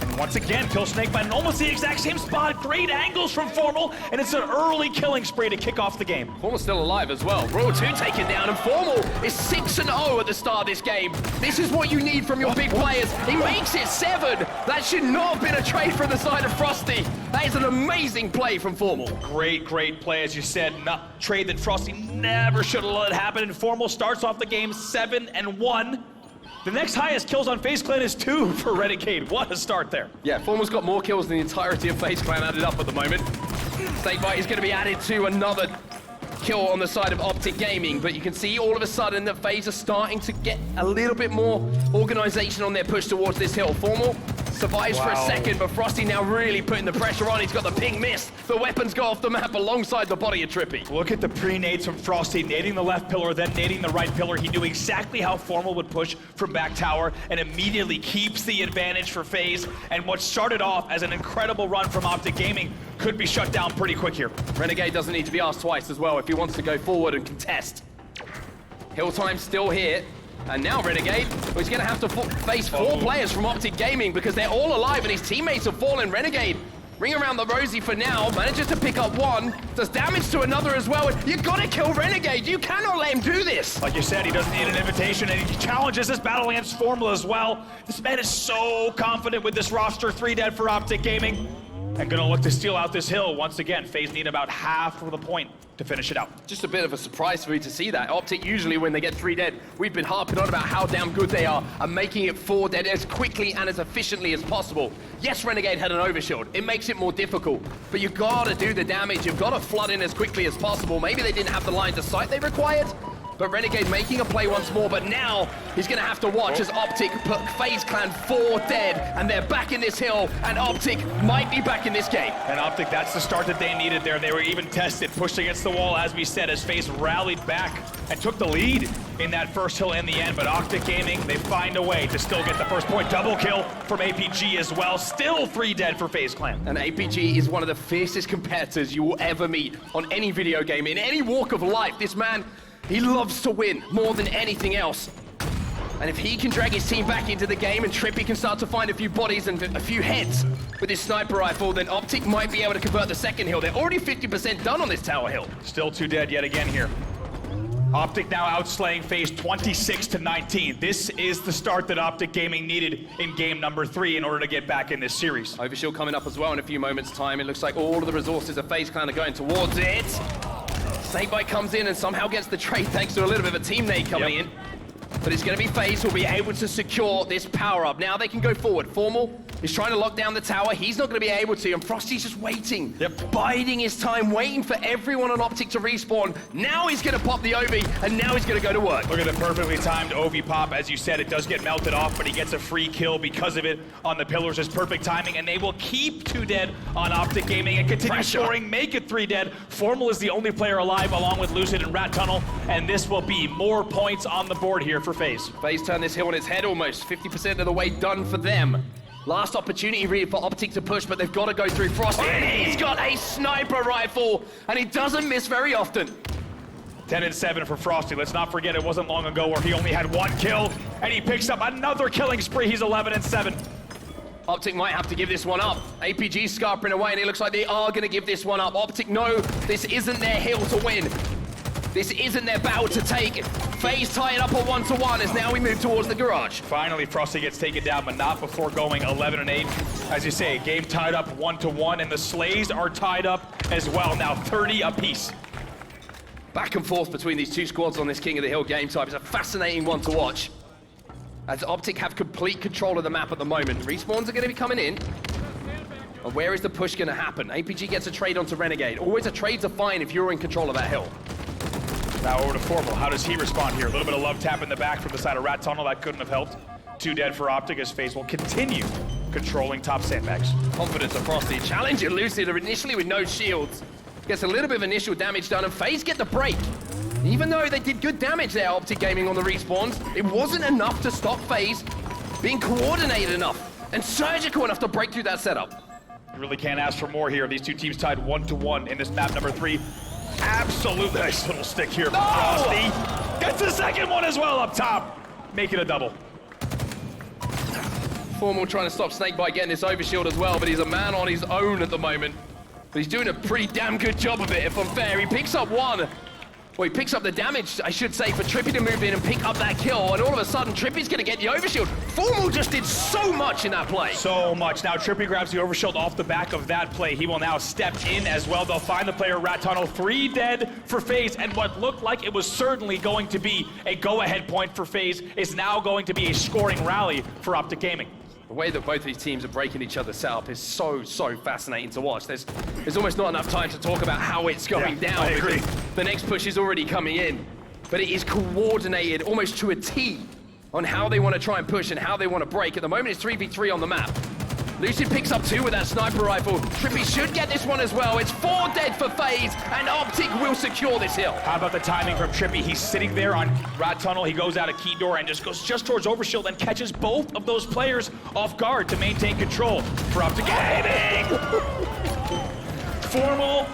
And once again, kill SnakeBite in almost the exact same spot. Great angles from Formal, and it's an early killing spree to kick off the game. Formal's still alive as well. Royal 2 taken down, and Formal is 6-0 at the start of this game. This is what you need from your big players. He makes it 7. That should not have been a trade from the side of Frosty. That is an amazing play from Formal. Great play, as you said. Not trade that Frosty never should have let happen. And Formal starts off the game 7-1. The next highest kills on FaZe Clan is 2 for Renegade. What a start there. Yeah, Formal's got more kills than the entirety of FaZe Clan added up at the moment. SnakeBite is going to be added to another kill on the side of Optic Gaming, but you can see all of a sudden that FaZe are starting to get a little bit more organization on their push towards this hill. Formal survives for a second, but Frosty now really putting the pressure on. He's got the ping miss. The weapons go off the map alongside the body of TriPPPeY. Look at the pre-nades from Frosty, nading the left pillar, then nading the right pillar. He knew exactly how Formal would push from back tower and immediately keeps the advantage for FaZe. And what started off as an incredible run from Optic Gaming could be shut down pretty quick here. Renegade doesn't need to be asked twice as well if he wants to go forward and contest. Hill time still here. And now Renegade, he's going to have to face 4 players from Optic Gaming because they're all alive and his teammates have fallen. Renegade, ring around the rosy for now, manages to pick up 1, does damage to another as well. You've got to kill Renegade. You cannot let him do this. Like you said, he doesn't need an invitation, and he challenges this battle against Formula as well. This man is so confident with this roster. 3 dead for Optic Gaming. and gonna look to steal out this hill. Once again, FaZe need about half of the point to finish it out. Just a bit of a surprise for me to see that. Optic, usually when they get 3 dead, we've been harping on about how damn good they are and making it 4 dead as quickly and as efficiently as possible. Yes, Renegade had an overshield. It makes it more difficult, but you gotta do the damage. You've gotta flood in as quickly as possible. Maybe they didn't have the lines of sight they required, but Renegade making a play once more, but now he's gonna have to watch as Optic put FaZe Clan 4 dead, and they're back in this hill, and Optic might be back in this game. And Optic, that's the start that they needed there. They were even tested, pushed against the wall, as we said, as FaZe rallied back and took the lead in that first hill in the end. But Optic Gaming, they find a way to still get the first point. Double kill from APG as well. Still 3 dead for FaZe Clan. And APG is one of the fiercest competitors you will ever meet on any video game, in any walk of life. This man, he loves to win more than anything else. And if he can drag his team back into the game and TriPPPeY can start to find a few bodies and a few heads with his sniper rifle, then Optic might be able to convert the second hill. They're already 50% done on this tower hill. Still 2 dead yet again here. Optic now outslaying FaZe 26-19. This is the start that Optic Gaming needed in game number 3 in order to get back in this series. Overshield coming up as well in a few moments' time. It looks like all of the resources of FaZe Clan are going towards it. SnakeBite comes in and somehow gets the trade thanks to a little bit of a team nade coming in. But it's going to be FaZe who'll be able to secure this power-up. Now they can go forward. Formal is trying to lock down the tower. He's not going to be able to, and Frosty's just waiting. Biding his time, waiting for everyone on Optic to respawn. Now he's going to pop the Ovi, and now he's going to go to work. Look at the perfectly timed Ovi pop. As you said, it does get melted off, but he gets a free kill because of it on the pillars. It's perfect timing, and they will keep 2 dead on Optic Gaming and continue scoring, make it 3 dead. Formal is the only player alive, along with Lucid and Rat Tunnel, and this will be more points on the board here for FaZe. FaZe turned this hill on its head almost. 50% of the way done for them. Last opportunity really for Optic to push, but they've got to go through Frosty. And he's got a sniper rifle, and he doesn't miss very often. 10-7 for Frosty. Let's not forget it wasn't long ago where he only had 1 kill, and he picks up another killing spree. He's 11-7. Optic might have to give this one up. APG scarpering away, and it looks like they are going to give this one up. Optic know this isn't their hill to win. This isn't their battle to take. FaZe tie it up on 1-1 as now we move towards the garage. Finally, Frosty gets taken down, but not before going 11-8. As you say, game tied up 1-1, and the Slays are tied up as well, now 30 apiece. Back and forth between these 2 squads on this King of the Hill game type. It's a fascinating one to watch, as Optic have complete control of the map at the moment. Respawns are going to be coming in. And where is the push going to happen? APG gets a trade onto Renegade. Always a trades are fine if you're in control of that hill. Now over to Formal. How does he respond here? A little bit of love tap in the back from the side of Rat Tunnel. That couldn't have helped. 2 dead for Optic as FaZe will continue controlling top sandbags. Confidence of Frosty. Challenging Lucid initially with no shields. Gets a little bit of initial damage done, and FaZe get the break. Even though they did good damage there, Optic Gaming on the respawns, it wasn't enough to stop FaZe being coordinated enough and surgical enough to break through that setup. You really can't ask for more here. These 2 teams tied 1-1 in this map number 3. Absolutely nice little stick here from Frosty. Gets the second one as well up top. Make it a double. Formal trying to stop SnakeBite getting this overshield as well, but he's a man on his own at the moment. But he's doing a pretty damn good job of it, if I'm fair. He picks up 1. Well, he picks up the damage, I should say, for TriPPPeY to move in and pick up that kill, and all of a sudden, TriPPPeY's gonna get the overshield. Formal just did so much in that play. So much. Now, TriPPPeY grabs the overshield off the back of that play. He will now step in as well. They'll find the player, Rat Tunnel. 3 dead for FaZe, and what looked like it was certainly going to be a go-ahead point for FaZe is now going to be a scoring rally for Optic Gaming. The way that both these teams are breaking each other's setup is so fascinating to watch. There's almost not enough time to talk about how it's going down. I agree. The next push is already coming in, but it is coordinated almost to a T on how they want to try and push and how they want to break. At the moment, it's 3v3 on the map. Lucid picks up 2 with that sniper rifle. TriPPPeY should get this one as well. It's 4 dead for FaZe, and Optic will secure this hill. How about the timing from TriPPPeY? He's sitting there on Rat Tunnel. He goes out a key door and just goes towards Overshield and catches both of those players off guard to maintain control for Optic Gaming. Formal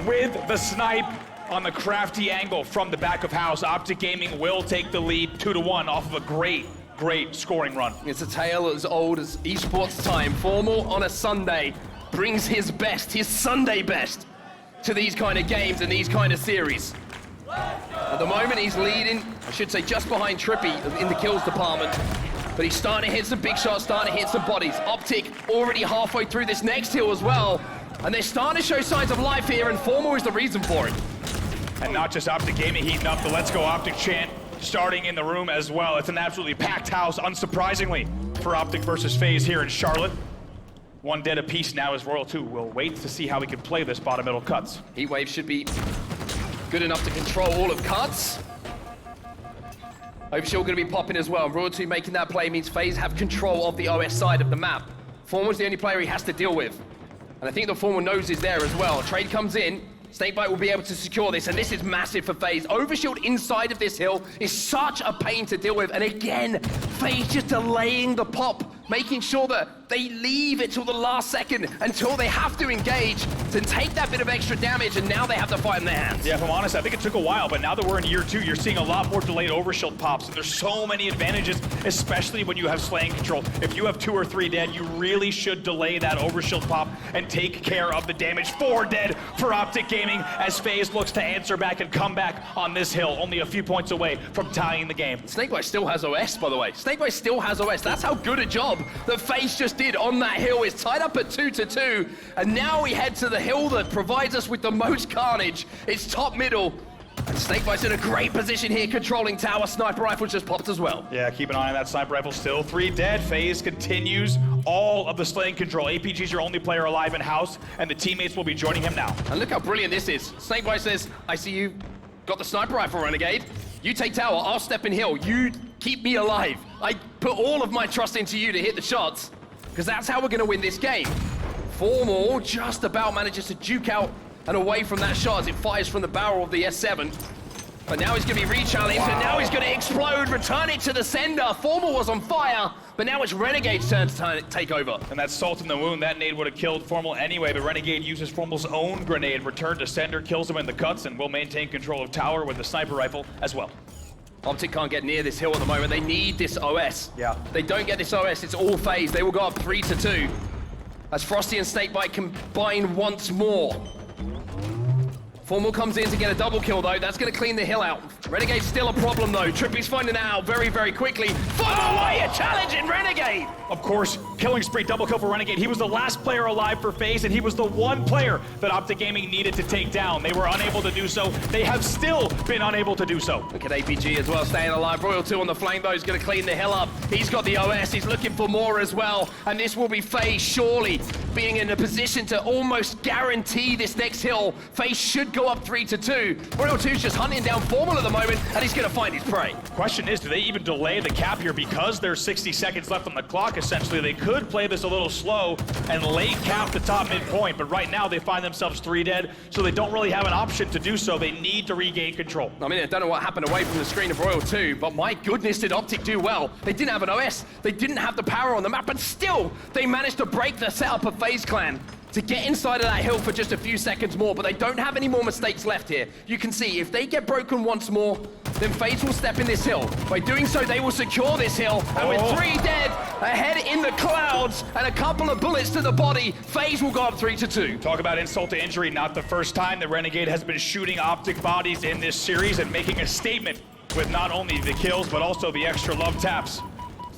with the snipe on the crafty angle from the back of house. Optic Gaming will take the lead 2-1 off of a great scoring run. It's a tale as old as esports time. Formal on a Sunday brings his best, his Sunday best, to these kind of games and these kind of series. At the moment, he's leading, I should say, just behind TriPPPeY in the kills department. but he's starting to hit some big shots, starting to hit some bodies. Optic already halfway through this next hill as well, and they're starting to show signs of life here, and Formal is the reason for it. And not just Optic Gaming heating up, the Let's Go Optic chant starting in the room as well. It's an absolutely packed house, unsurprisingly, for Optic versus FaZe here in Charlotte. One dead apiece now is Royal 2. We'll wait to see how we can play this bottom middle cuts. Heatwave should be good enough to control all of cuts. Overshield going to be popping as well. Royal 2 making that play means FaZe have control of the OS side of the map. Formal's the only player he has to deal with. And I think the Formal knows is there as well. Trade comes in. SnakeBite will be able to secure this, and this is massive for FaZe. Overshield inside of this hill is such a pain to deal with, and again, FaZe just delaying the pop, making sure that they leave it till the last second until they have to engage to take that bit of extra damage, and now they have the fight in their hands. Yeah, if I'm honest, I think it took a while, but now that we're in year 2, you're seeing a lot more delayed overshield pops, and there's so many advantages, especially when you have slaying control. If you have 2 or 3 dead, you really should delay that overshield pop and take care of the damage. 4 dead for Optic Gaming as FaZe looks to answer back and come back on this hill, only a few points away from tying the game. SnakeBite still has OS, by the way. SnakeBite still has OS. That's how good a job that FaZe just did on that hill. It's tied up at 2-2, and now we head to the hill that provides us with the most carnage. It's top middle, and SnakeBite's in a great position here, controlling tower. Sniper rifle just popped as well. Yeah, keep an eye on that sniper rifle. Still 3 dead. FaZe continues all of the slaying control. APG's your only player alive in house, and the teammates will be joining him now. And look how brilliant this is. SnakeBite says, I see you got the sniper rifle, Renegade. You take tower, I'll step in hill. You keep me alive. I put all of my trust into you to hit the shots, because that's how we're going to win this game. Formal just about manages to juke out and away from that shot as it fires from the barrel of the S7. But now he's going to be re-challenged, and now he's going to explode, return it to the sender. Formal was on fire, but now it's Renegade's turn to take over. And that salt in the wound, that nade would have killed Formal anyway, but Renegade uses Formal's own grenade, return to sender, kills him in the cuts, and will maintain control of tower with the sniper rifle as well. Optic can't get near this hill at the moment. They need this OS. Yeah. They don't get this OS, it's all FaZe. They will go up 3-2. As Frosty and SnakeBite combine once more. Formal comes in to get a double kill though. That's going to clean the hill out. Renegade's still a problem though. TriPPPeY's finding that out very, very quickly. Formal way a challenge in Renegade! Of course, killing spree, double kill for Renegade. He was the last player alive for FaZe, and he was the one player that Optic Gaming needed to take down. They were unable to do so. They have still been unable to do so. Look at APG as well, staying alive. Royal 2 on the flank though, is going to clean the hill up. He's got the OS, he's looking for more as well. And this will be FaZe surely being in a position to almost guarantee this next hill. FaZe should go up 3-2. Royal 2's just hunting down Formal at the moment, and he's going to find his prey. Question is, do they even delay the cap here because there's 60 seconds left on the clock? Essentially, they could play this a little slow and late cap the top midpoint, but right now they find themselves 3 dead, so they don't really have an option to do so. They need to regain control. I mean, I don't know what happened away from the screen of Royal 2, but my goodness, did Optic do well. They didn't have an OS, they didn't have the power on the map, but still, they managed to break the setup of FaZe Clan to get inside of that hill for just a few seconds more, but they don't have any more mistakes left here. You can see, if they get broken once more, then FaZe will step in this hill. By doing so, they will secure this hill, and with 3 dead, ahead in the clouds, and a couple of bullets to the body, FaZe will go up 3-2. Talk about insult to injury, not the first time the Renegade has been shooting Optic bodies in this series and making a statement with not only the kills, but also the extra love taps.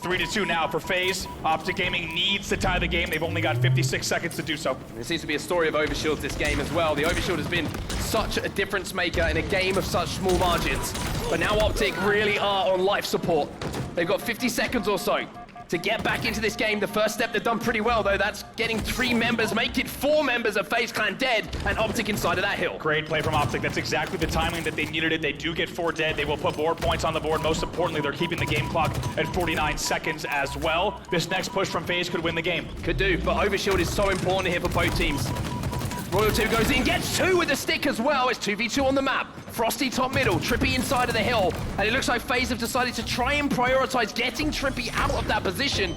3-2 now for FaZe. Optic Gaming needs to tie the game. They've only got 56 seconds to do so. There seems to be a story of Overshield this game as well. The Overshield has been such a difference maker in a game of such small margins. But now Optic really are on life support. They've got 50 seconds or so to get back into this game. The first step they've done pretty well though. That's getting 3 members, make it 4 members of FaZe Clan dead, and Optic inside of that hill. Great play from Optic. That's exactly the timing that they needed it. They do get 4 dead. They will put board points on the board. Most importantly, they're keeping the game clock at 49 seconds as well. This next push from FaZe could win the game. Could do, but Overshield is so important here for both teams. Royal 2 goes in, gets 2 with the stick as well. It's 2v2 on the map. Frosty top middle, TriPPPeY inside of the hill. And it looks like FaZe have decided to try and prioritize getting TriPPPeY out of that position.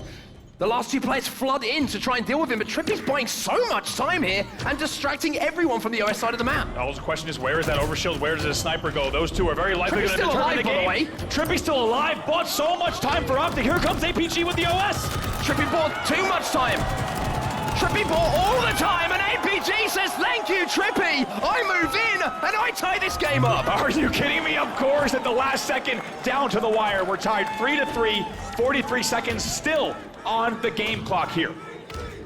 The last 2 players flood in to try and deal with him, but TriPPPeY's buying so much time here and distracting everyone from the OS side of the map. Now, the question is, where is that overshield? Where does the sniper go? Those 2 are very likely going to still determine alive, the game. by the way. TriPPPeY's still alive, but so much time for Optic. Here comes APG with the OS. TriPPPeY bought too much time. TriPPPeY bought all the time, and APG says, thank you, TriPPPeY. I move in, and I tie this game up. Are you kidding me? Of course, at the last second, down to the wire. We're tied 3-3, 43 seconds still on the game clock here.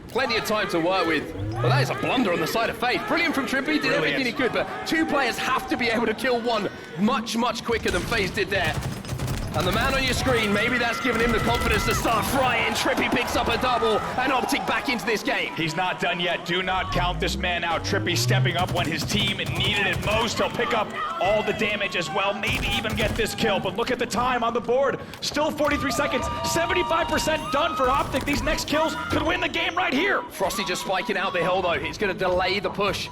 Plenty of time to work with. But that is a blunder on the side of FaZe. Brilliant from TriPPPeY, did everything he could, but two players have to be able to kill one much, much quicker than FaZe did there. And the man on your screen, maybe that's given him the confidence to start frying. TriPPPeY picks up a double, and Optic back into this game. He's not done yet. Do not count this man out. TriPPPeY stepping up when his team needed it most. He'll pick up all the damage as well, maybe even get this kill. But look at the time on the board. Still 43 seconds, 75% done for Optic. These next kills could win the game right here. Frosty just spiking out the hill, though. He's going to delay the push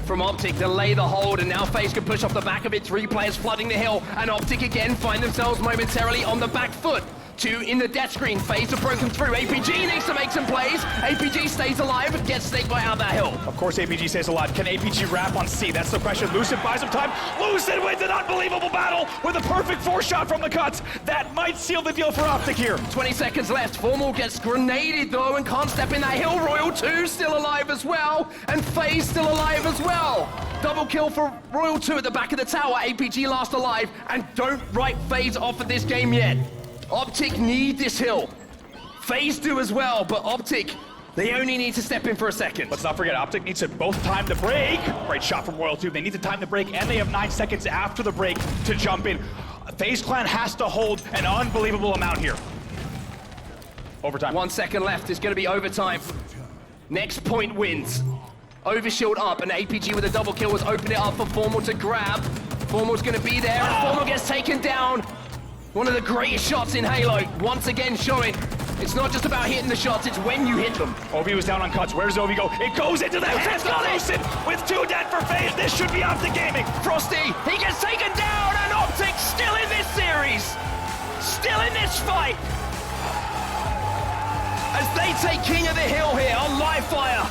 from Optic, delay the hold, and now FaZe can push off the back of it. Three players flooding the hill, and Optic again find themselves momentarily on the back foot. Two in the death screen. FaZe have broken through. APG needs to make some plays. APG stays alive and gets SnakeBite out that hill. Of course, APG stays alive. Can APG wrap on C? That's the question. Lucid buys some time. Lucid wins an unbelievable battle with a perfect 4-shot from the cuts. That might seal the deal for Optic here. 20 seconds left. Formal gets grenaded, though, and can't step in that hill. Royal 2 still alive as well, and FaZe still alive as well. Double kill for Royal 2 at the back of the tower. APG last alive, and don't write FaZe off of this game yet. Optic need this hill. FaZe do as well, but Optic, they only need to step in for a second. Let's not forget, Optic needs to both time the break. Great shot from Royal 2. They need to time the break, and they have 9 seconds after the break to jump in. FaZe Clan has to hold an unbelievable amount here. Overtime. 1 second left. It's going to be overtime. Next point wins. Overshield up, and APG with a double kill was opening it up for Formal to grab. Formal's going to be there, and Formal gets taken down. One of the greatest shots in Halo, once again showing it's not just about hitting the shots, it's when you hit them. Ovi was down on cuts. Where does Ovi go? It goes into the hands of Lucid with 2 dead for FaZe. This should be Optic Gaming. Frosty, he gets taken down, and Optic still in this series. Still in this fight. As they take King of the Hill here on live fire.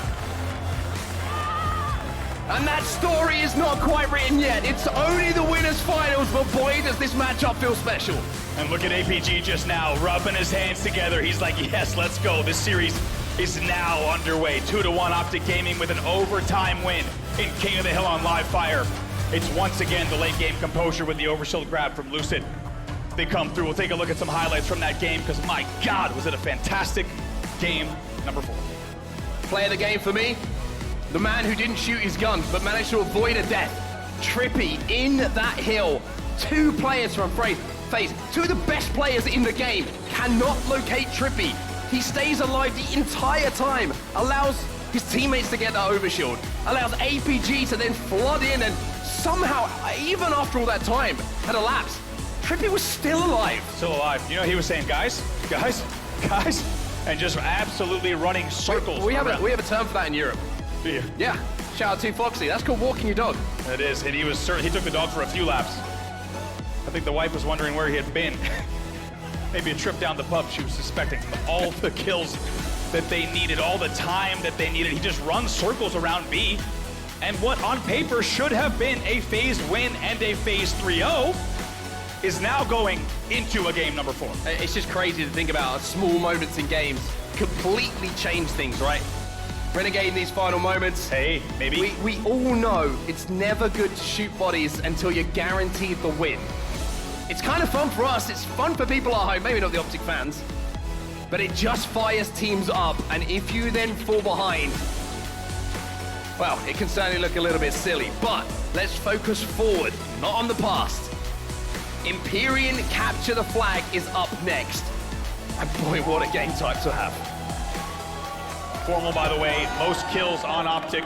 And that story is not quite written yet. It's only the winners' finals, but boy, does this matchup feel special. And look at APG just now, rubbing his hands together. He's like, yes, let's go. This series is now underway. 2-1 Optic Gaming with an overtime win in King of the Hill on live fire. It's once again the late game composure with the overshield grab from Lucid. They come through. We'll take a look at some highlights from that game, because my God, was it a fantastic game number 4. Play of the game for me. The man who didn't shoot his gun, but managed to avoid a death. TriPPPeY in that hill. 2 players from FaZe, 2 of the best players in the game, cannot locate TriPPPeY. He stays alive the entire time, allows his teammates to get that overshield, allows APG to then flood in, and somehow, even after all that time had elapsed, TriPPPeY was still alive. Still alive. You know, he was saying, guys, and just absolutely running circles. We have a term for that in Europe. Yeah, shout out to Foxy. That's called walking your dog. It is, and he took the dog for a few laps. I think the wife was wondering where he had been. Maybe a trip down the pub, she was suspecting. All the kills that they needed, all the time that they needed. He just runs circles around B. And what on paper should have been a FaZe win and a FaZe 3-0 is now going into a game number 4. It's just crazy to think about small moments in games completely change things, right? Renegade in these final moments. Hey, maybe. We all know it's never good to shoot bodies until you're guaranteed the win. It's kind of fun for us. It's fun for people at home, maybe not the Optic fans. But it just fires teams up, and if you then fall behind, well, it can certainly look a little bit silly. But let's focus forward, not on the past. Empyrean Capture the Flag is up next. And boy, what a game type to have. Formal, by the way, most kills on Optic.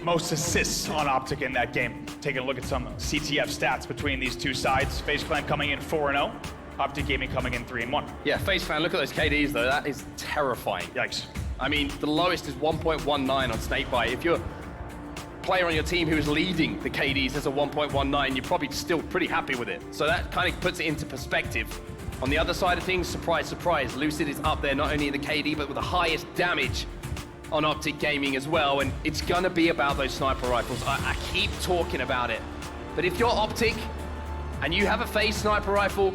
Most assists on Optic in that game. Taking a look at some CTF stats between these two sides. FaZe Clan coming in 4-0. Optic Gaming coming in 3-1. Yeah, FaZe Clan, look at those KDs though. That is terrifying. Yikes. I mean, the lowest is 1.19 on SnakeBite. If you're a player on your team who is leading the KDs as a 1.19, you're probably still pretty happy with it. So that kind of puts it into perspective. On the other side of things, surprise, surprise, Lucid is up there not only in the KD, but with the highest damage on Optic Gaming as well. And it's gonna be about those sniper rifles. I keep talking about it. But if you're Optic and you have a FaZe sniper rifle,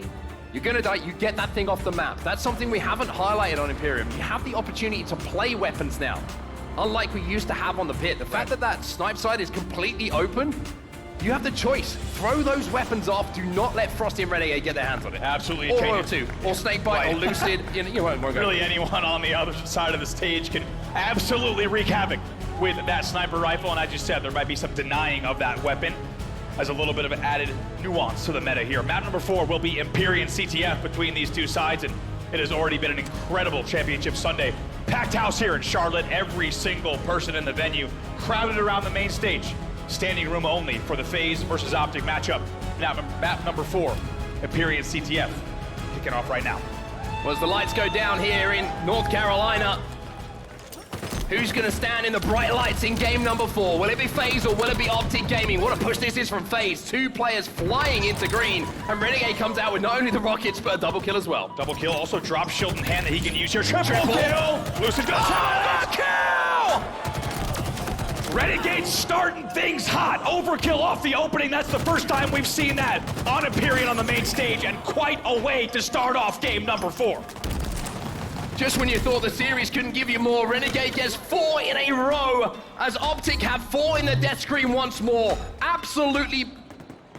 you're gonna die, you get that thing off the map. That's something we haven't highlighted on Imperium. You have the opportunity to play weapons now, unlike we used to have on the pit. The fact that that snipe side is completely open, you have the choice. Throw those weapons off. Do not let Frosty and Renegade get their hands on it. Absolutely. Or Royal 2, or SnakeBite, or Lucid. You won't go. Really, anyone on the other side of the stage can absolutely wreak havoc with that sniper rifle. And as you said, there might be some denying of that weapon as a little bit of an added nuance to the meta here. Map number 4 will be Empyrean CTF between these two sides, and it has already been an incredible championship Sunday. Packed house here in Charlotte. Every single person in the venue crowded around the main stage. Standing room only for the FaZe versus Optic matchup. Now, map number 4, Empyrean CTF, kicking off right now. Well, as the lights go down here in North Carolina, who's going to stand in the bright lights in game number 4? Will it be FaZe or will it be Optic Gaming? What a push this is from FaZe. 2 players flying into green, and Renegade comes out with not only the rockets, but a double kill as well. Double kill, also drop shield in hand that he can use here. Triple kill! Lucid goes kill! Renegade starting things hot. Overkill off the opening. That's the first time we've seen that on Empyrean on the main stage, and quite a way to start off game number 4. Just when you thought the series couldn't give you more, Renegade gets 4 in a row as Optic have 4 in the death screen once more. Absolutely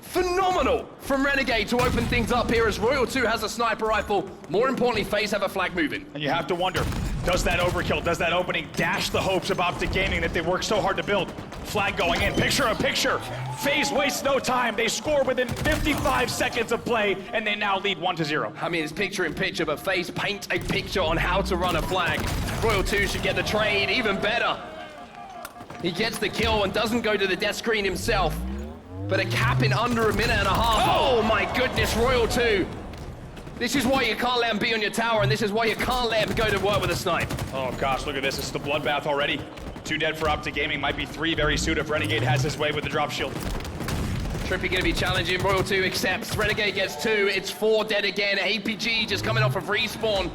phenomenal from Renegade to open things up here as Royal 2 has a sniper rifle. More importantly, FaZe have a flag moving. And you have to wonder, does that overkill, does that opening dash the hopes of Optic Gaming that they worked so hard to build? Flag going in, picture in picture. FaZe wastes no time. They score within 55 seconds of play, and they now lead 1-0. I mean, it's picture in picture, but FaZe paint a picture on how to run a flag. Royal 2 should get the trade, even better. He gets the kill and doesn't go to the death screen himself, but a cap in under a minute and a half. Oh my goodness, Royal 2. This is why you can't let him be on your tower, and this is why you can't let him go to work with a snipe. Oh gosh, look at this. It's the bloodbath already. 2 dead for Optic Gaming, might be 3 very soon if Renegade has his way with the drop shield. TriPPPeY gonna be challenging. Royal 2 accepts. Renegade gets 2. It's 4 dead again. APG just coming off of respawn.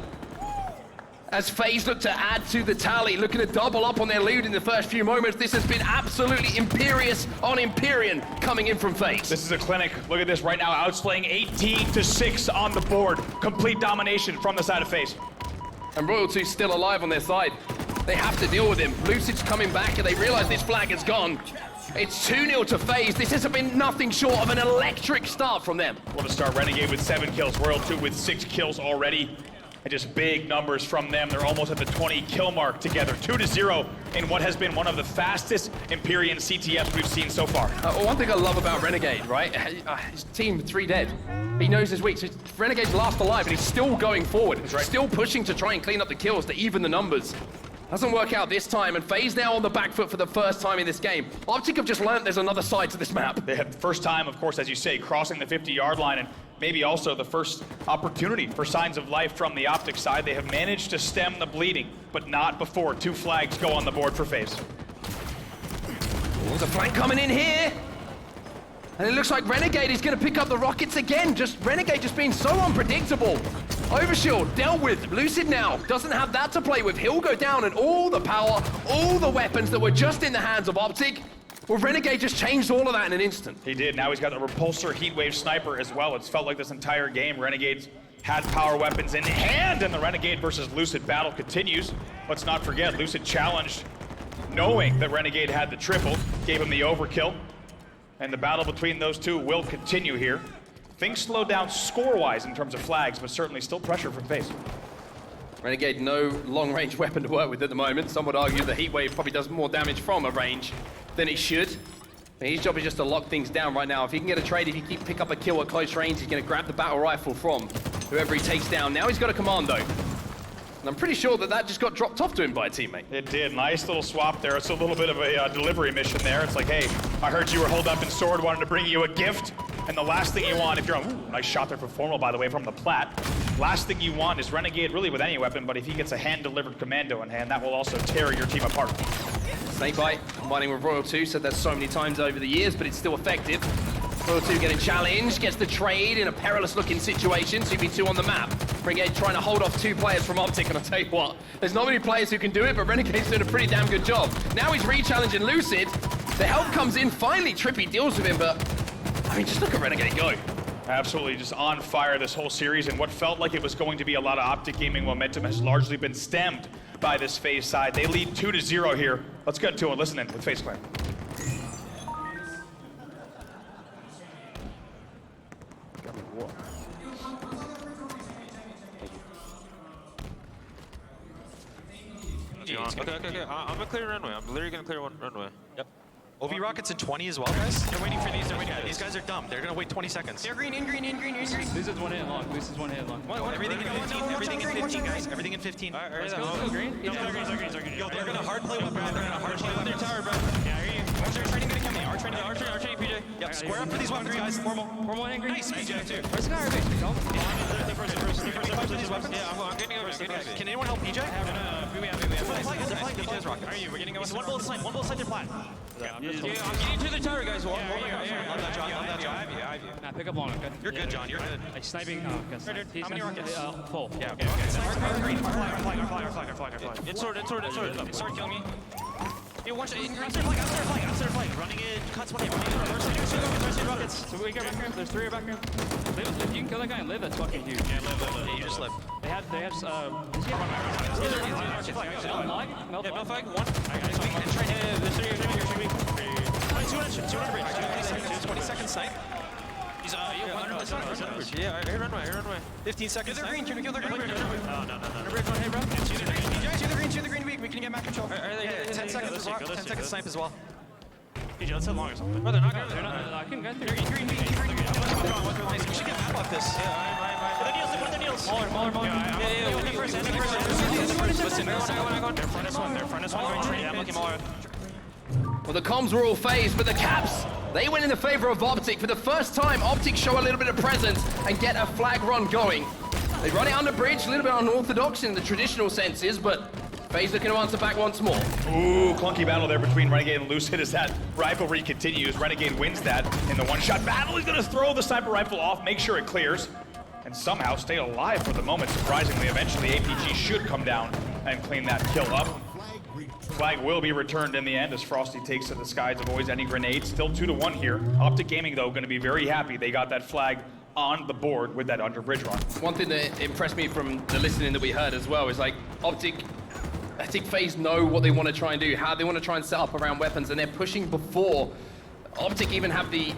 As FaZe look to add to the tally, looking to double up on their lead in the first few moments. This has been absolutely imperious on Empyrean coming in from FaZe. This is a clinic. Look at this right now, outslaying 18-6 on the board. Complete domination from the side of FaZe. And Royal 2's still alive on their side. They have to deal with him. Lucid's coming back and they realize this flag is gone. It's 2-0 to FaZe. This has been nothing short of an electric start from them. Well, to start, Renegade with 7 kills, Royal 2 with 6 kills already. And just big numbers from them. They're almost at the 20 kill mark together. 2-0 in what has been one of the fastest Empyrean CTFs we've seen so far. One thing I love about Renegade, right? His team, 3 dead. He knows his weak. So Renegade's last alive, and he's still going forward. Right. Still pushing to try and clean up the kills to even the numbers. Doesn't work out this time, and FaZe now on the back foot for the first time in this game. Optic have just learned there's another side to this map. They had the first time, of course, as you say, crossing the 50-yard line, and maybe also the first opportunity for signs of life from the Optic side. They have managed to stem the bleeding, but not before 2 flags go on the board for FaZe. There's a flank coming in here. And it looks like Renegade is going to pick up the rockets again. Renegade just being so unpredictable. Overshield dealt with. Lucid now doesn't have that to play with. He'll go down, and all the power, all the weapons that were just in the hands of Optic, well, Renegade just changed all of that in an instant. He did. Now he's got the repulsor heatwave sniper as well. It's felt like this entire game Renegade's had power weapons in hand, and the Renegade versus Lucid battle continues. Let's not forget, Lucid challenged knowing that Renegade had the triple, gave him the overkill, and the battle between those two will continue here. Things slow down score-wise in terms of flags, but certainly still pressure from FaZe. Renegade, no long-range weapon to work with at the moment. Some would argue the heatwave probably does more damage from a range than it should. And his job is just to lock things down right now. If he can get a trade, if he can pick up a kill at close range, he's going to grab the battle rifle from whoever he takes down. Now he's got a commando. And I'm pretty sure that that just got dropped off to him by a teammate. It did. Nice little swap there. It's a little bit of a delivery mission there. It's like, hey, I heard you were holed up in sword, wanted to bring you a gift. And the last thing you want, if you're on, ooh, nice shot there for Formal, by the way, from the plat. Last thing you want is Renegade really with any weapon, but if he gets a hand-delivered commando in hand, that will also tear your team apart. SnakeBite combining with Royal 2, said that so many times over the years, but it's still effective. Royal 2 getting challenged, gets the trade in a perilous-looking situation, 2v2 on the map. Renegade trying to hold off 2 players from Optic, and I'll tell you what, there's not many players who can do it, but Renegade's doing a pretty damn good job. Now he's re-challenging Lucid. The help comes in, finally TriPPPeY deals with him, but I mean, just look at Renegade go. Absolutely just on fire this whole series, and what felt like it was going to be a lot of Optic Gaming momentum has largely been stemmed by this FaZe side. They lead 2-0 here. Let's get to it. Listen in with FaZe Clan. Okay. I'm gonna clear runway. I'm literally gonna clear one runway. Yep. OB Rockets in 20 as well, guys. They're waiting for these. These guys are dumb. They're gonna wait 20 seconds. They're green, in green. Lucid's one hit long. Lucid's one hit long. Everything in 15. Everything in 15, guys. Everything in 15. Let's go green. Yo, they're gonna hard play with Brad. They're gonna hard play with their tower, bro. Yeah, I hear you. Archer training gonna come in. Archer, PJ. Yep. Square up for these weapons, guys. Formal. Nice, PJ too. Where's the guy? The first weapons. Yeah, I'm getting over. Can anyone help PJ? We have. PJ's rocket. Are you? We're getting over. One bullet snipe. They're flat. I'm getting to the tower, guys. Love that, John. I have you. Nah, pick up long, okay? You're good, John. You're good. Like sniping. Oh, okay. How many rockets? Full. Yeah, okay. Our flag. It's sword. Start killing me. Yo, watch it. Outside flag. Running it. Cuts one hit. Running it. Rockets. So we got back room. There's 3 back room. Live, if you can kill that guy and live, that's fucking huge. Yeah, live. Yeah, you just live. They have, does he have, No flag. One. There's 3 here. 200 bridge. 20 seconds snipe. He's Yeah, I hit runway. 15 seconds. Kill their green. No. bridge one hit, bro? To the green. We can get map control. 10 seconds. 10 seconds snipe as well. PJ, let's hit long or something. Oh, they're not. I couldn't get through. Green. We should get map off this. Put the needles. Smaller. Listen, their front is one going tree. I'm looking more. Well, the comms were all FaZe, but the Caps, they went in the favor of Optic. For the first time, Optic show a little bit of presence and get a flag run going. They run it under bridge, a little bit unorthodox in the traditional senses, but FaZe looking to answer back once more. Ooh, clunky battle there between Renegade and Lucid as that rivalry continues. Renegade wins that in the one-shot battle. He's gonna throw the sniper rifle off, make sure it clears, and somehow stay alive for the moment. Surprisingly, eventually APG should come down and clean that kill up. Flag will be returned in the end as Frosty takes to the skies, avoids any grenades. Still 2-1 here. Optic Gaming, though, going to be very happy they got that flag on the board with that under bridge run. One thing that impressed me from the listening that we heard as well is like Optic, I think FaZe know what they want to try and do, how they want to try and set up around weapons, and they're pushing before Optic even have the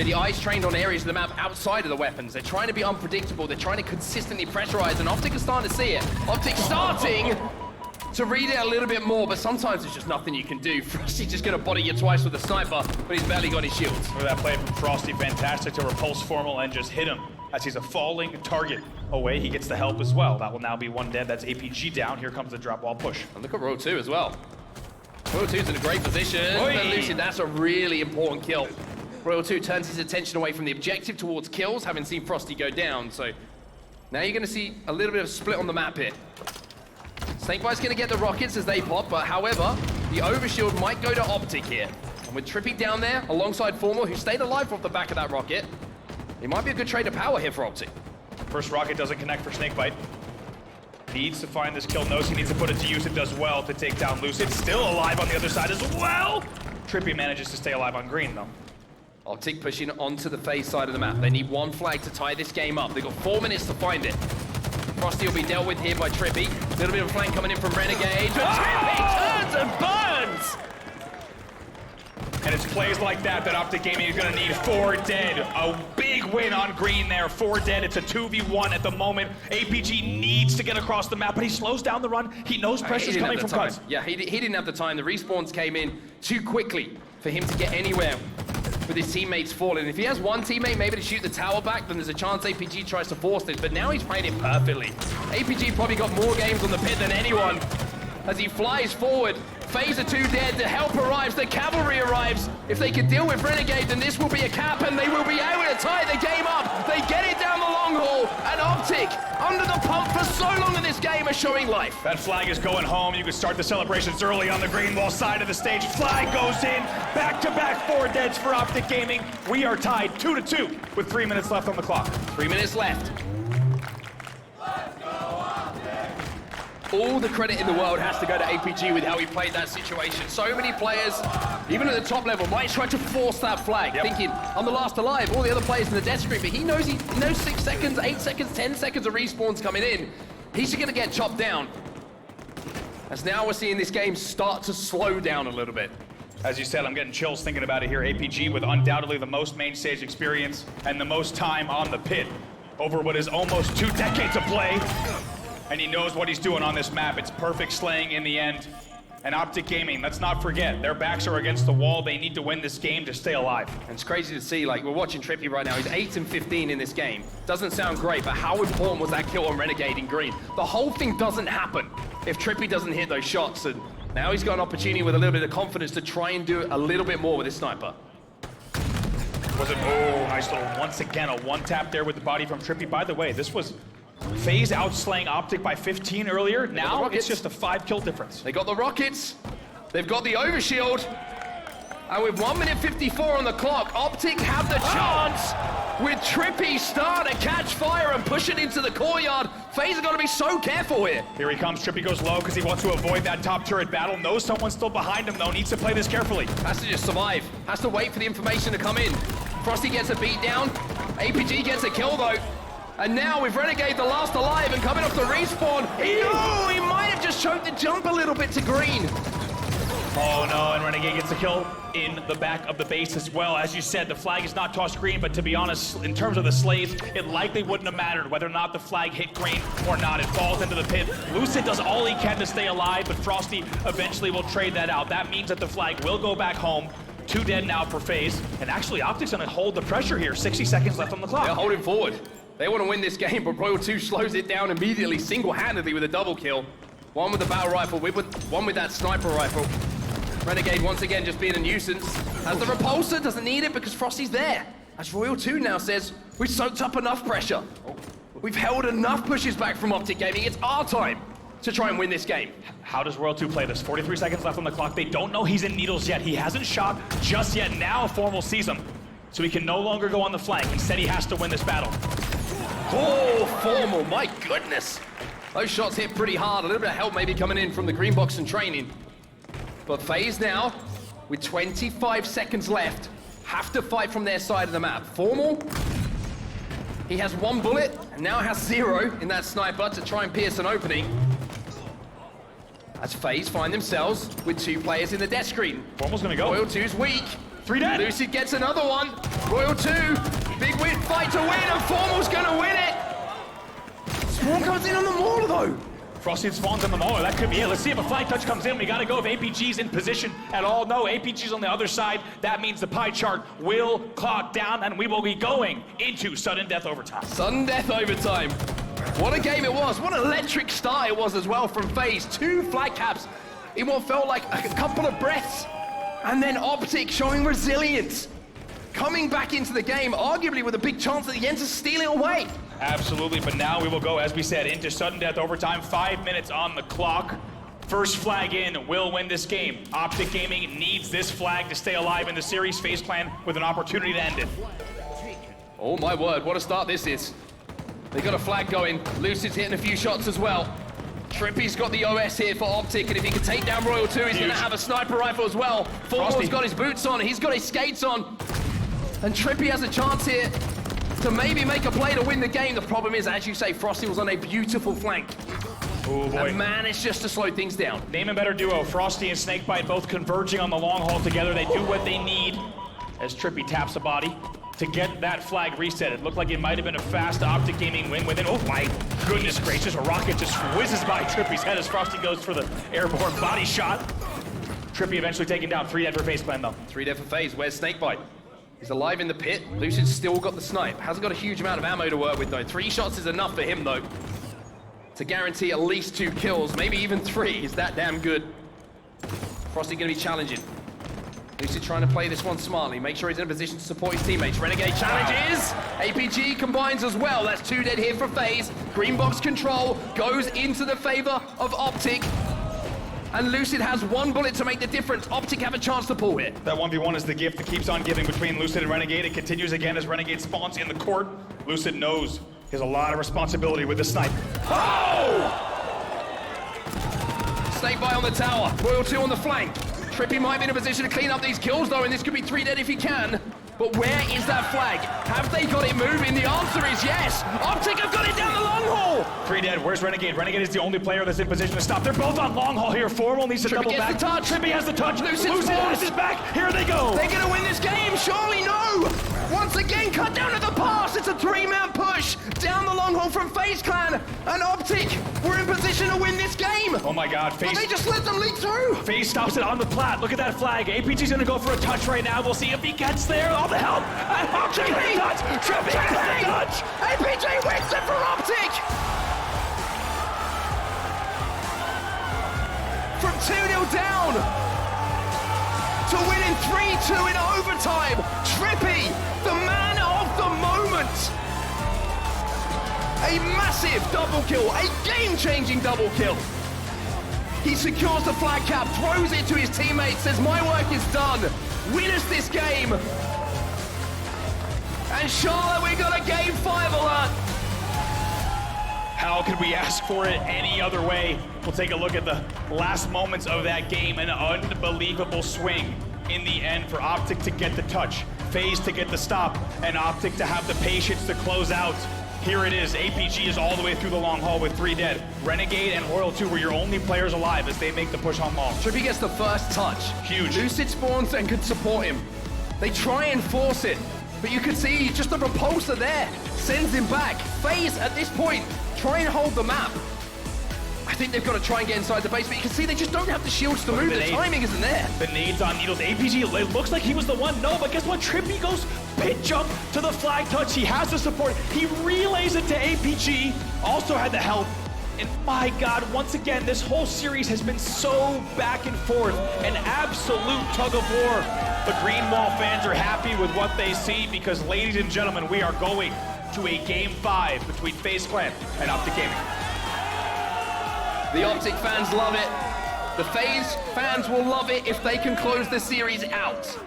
the eyes trained on areas of the map outside of the weapons. They're trying to be unpredictable. They're trying to consistently pressurize, and Optic is starting to see it. Optic starting to read it a little bit more, but sometimes there's just nothing you can do. Frosty's just gonna body you twice with a sniper, but he's barely got his shields. For that play from Frosty, fantastic to repulse Formal and just hit him as he's a falling target away. He gets the help as well. That will now be one dead. That's APG down. Here comes the drop wall push. And look at Royal 2 as well. Royal 2's in a great position. And Lucid, that's a really important kill. Royal 2 turns his attention away from the objective towards kills, having seen Frosty go down. So now you're gonna see a little bit of a split on the map here. SnakeBite's gonna get the rockets as they pop, but however, the overshield might go to Optic here. And with TriPPPeY down there, alongside Formal, who stayed alive off the back of that rocket, it might be a good trade of power here for Optic. First rocket doesn't connect for SnakeBite. Needs to find this kill, knows he needs to put it to use. It does well to take down Lucid. Still alive on the other side as well. TriPPPeY manages to stay alive on green, though. Optic pushing onto the FaZe side of the map. They need one flag to tie this game up. They've got 4 minutes to find it. Frosty will be dealt with here by TriPPPeY. A little bit of a flank coming in from Renegade, but TriPPPeY turns and burns! And it's plays like that that Optic Gaming is gonna need 4 dead. A big win on green there, 4 dead. It's a 2v1 at the moment. APG needs to get across the map, but he slows down the run. He knows pressure's coming from cuts. Yeah, he didn't have the time. The respawns came in too quickly for him to get anywhere with his teammates falling. If he has one teammate maybe to shoot the tower back, then there's a chance APG tries to force this, but now he's playing it perfectly. APG probably got more games on the pit than anyone as he flies forward. FaZe are 2 dead, the help arrives, the cavalry arrives. If they can deal with Renegade, then this will be a cap and they will be able to tie the game up. They get it down the long haul, and Optic, under the pump for so long in this game, are showing life. That flag is going home. You can start the celebrations early on the green wall side of the stage. Flag goes in, back-to-back 4 deads for Optic Gaming. We are tied 2-2 with 3 minutes left on the clock. 3 minutes left. all the credit in the world has to go to APG with how he played that situation. So many players, even at the top level, might try to force that flag, thinking, I'm the last alive, all the other players in the death stream, but he knows 6 seconds, 8 seconds, 10 seconds of respawns coming in. He's gonna get chopped down. As now we're seeing this game start to slow down a little bit. As you said, I'm getting chills thinking about it here. APG with undoubtedly the most main stage experience and the most time on the pit over what is almost 2 decades of play. And he knows what he's doing on this map. It's perfect slaying in the end. And Optic Gaming, let's not forget, their backs are against the wall. They need to win this game to stay alive. And it's crazy to see, like, we're watching TriPPPeY right now. He's 8 and 15 in this game. Doesn't sound great, but how important was that kill on Renegade in green? The whole thing doesn't happen if TriPPPeY doesn't hit those shots. And now he's got an opportunity with a little bit of confidence to try and do a little bit more with his sniper. Was it, oh, nice little, once again, a one tap there with the body from TriPPPeY. By the way, this was FaZe outslaying Optic by 15 earlier. Now it's just a 5 kill difference. They got the rockets. They've got the overshield. And with 1 minute 54 on the clock, Optic have the chance with TriPPPeY starting to catch fire and push it into the courtyard. FaZe are going to be so careful here. Here he comes. TriPPPeY goes low because he wants to avoid that top turret battle. Knows someone's still behind him, though. Needs to play this carefully. Has to just survive. Has to wait for the information to come in. Frosty gets a beat down. APG gets a kill, though. And now with Renegade the last alive and coming off the respawn, he might have just choked the jump a little bit to green. Oh no, and Renegade gets a kill in the back of the base as well. As you said, the flag is not tossed green, but to be honest, in terms of the slaves, it likely wouldn't have mattered whether or not the flag hit green or not. It falls into the pit. Lucid does all he can to stay alive, but Frosty eventually will trade that out. That means that the flag will go back home. 2 dead now for FaZe, and actually Optic's gonna hold the pressure here. 60 seconds left on the clock. They're holding forward. They want to win this game, but Royal 2 slows it down immediately, single-handedly with a double kill. One with the battle rifle, one with that sniper rifle. Renegade once again just being a nuisance. As the repulsor doesn't need it because Frosty's there. As Royal 2 now says, we've soaked up enough pressure. We've held enough pushes back from Optic Gaming. It's our time to try and win this game. How does Royal 2 play this? 43 seconds left on the clock. They don't know he's in needles yet. He hasn't shot just yet. Now Formal sees him. So he can no longer go on the flank. Instead, he has to win this battle. Oh, Formal, my goodness. Those shots hit pretty hard. A little bit of help maybe coming in from the green box and training. But FaZe now, with 25 seconds left, have to fight from their side of the map. Formal, he has 1 bullet, and now has 0 in that sniper to try and pierce an opening. As FaZe find themselves with 2 players in the death screen. Formal's gonna go. Royal 2's weak. 3 dead. Lucid gets another one. Royal 2, big win, fight to win, and Formal's gonna win it. Swarm comes in on the Mauler though. Frosty spawns on the Mauler. That could be it. Let's see if a flag touch comes in. We gotta go if APG's in position at all. No, APG's on the other side. That means the pie chart will clock down, and we will be going into sudden death overtime. Sudden death overtime. What a game it was. What an electric start it was as well from FaZe. 2 flag caps in what felt like a couple of breaths. And then Optic showing resilience. Coming back into the game, arguably with a big chance at the end to steal it away. Absolutely, but now we will go, as we said, into sudden death overtime. 5 minutes on the clock. First flag in will win this game. Optic Gaming needs this flag to stay alive in the series. FaZe Clan with an opportunity to end it. Oh my word, what a start this is. They got a flag going. Lucid's hitting a few shots as well. TriPPPeY's got the OS here for Optic, and if he can take down Royal 2, he's going to have a sniper rifle as well. Formal's got his boots on, he's got his skates on. And TriPPPeY has a chance here to maybe make a play to win the game. The problem is, as you say, Frosty was on a beautiful flank. Oh boy. And managed just to slow things down. Name a better duo. Frosty and SnakeBite both converging on the long haul together. They do what they need as TriPPPeY taps a body to get that flag reset. It looked like it might have been a fast Optic Gaming win within. Oh my goodness gracious, a rocket just whizzes by TriPPPeY's head as Frosty goes for the airborne body shot. TriPPPeY eventually taken down. 3 dead for FaZe Clan though. 3 dead for FaZe. Where's SnakeBite? He's alive in the pit. Lucid's still got the snipe. Hasn't got a huge amount of ammo to work with though. 3 shots is enough for him though to guarantee at least 2 kills, maybe even 3. He's that damn good. Frosty gonna be challenging. Lucid trying to play this one smartly, make sure he's in a position to support his teammates. Renegade challenges, APG combines as well. That's 2 dead here for FaZe. Green box control goes into the favor of Optic. And Lucid has 1 bullet to make the difference. Optic have a chance to pull here. That 1v1 is the gift that keeps on giving between Lucid and Renegade. It continues again as Renegade spawns in the court. Lucid knows he has a lot of responsibility with the snipe. Oh! SnakeBite on the tower. Royal 2 on the flank. TriPPPeY might be in a position to clean up these kills though, and this could be 3 dead if he can. But where is that flag? Have they got it moving? The answer is yes. Optic have got it down the long haul. 3 dead. Where's Renegade? Renegade is the only player that's in position to stop. They're both on long haul here. Formal needs to double gets back. the touch. TriPPPeY has the touch. Lucid has his back. Here they go. They're gonna win this game. Surely no. Once again, cut down to the pass. It's a 3-man push down the long haul from FaZe Clan and Optic. We're in position to win this game. Oh my God, But FaZe. they just let them leak through. FaZe stops it on the plat. Look at that flag. APG's gonna go for a touch right now. We'll see if he gets there. All the help. And Optic gets the touch. TriPPPeY gets the touch. APG wins it for Optic. From 2-0 down to winning 3-2 in overtime. TriPPPeY, the man of the moment. A massive double kill, a game-changing double kill. He secures the flag cap, throws it to his teammates, says, my work is done. Win us this game. And Charlotte, we got a game 5 alert. How could we ask for it any other way? We'll take a look at the last moments of that game. An unbelievable swing in the end for Optic to get the touch, FaZe to get the stop, and Optic to have the patience to close out. Here it is. APG is all the way through the long haul with 3 dead. Renegade and Royal 2 were your only players alive as they make the push home long. TriPPPeY gets the first touch. Huge. Lucid spawns and could support him. They try and force it, but you can see just the repulsor there sends him back. FaZe at this point try and hold the map. I think they've got to try and get inside the base, but you can see they just don't have the shields to move. The timing isn't there. The nades on needles. APG, it looks like he was the one. No, but guess what? TriPPPeY goes pit jump to the flag touch. He has the support. He relays it to APG. Also had the help. And my God, once again, this whole series has been so back and forth. An absolute tug of war. The Green Wall fans are happy with what they see because, ladies and gentlemen, we are going to a game 5 between FaZe Clan and Optic Gaming. The Optic fans love it. The FaZe fans will love it if they can close the series out.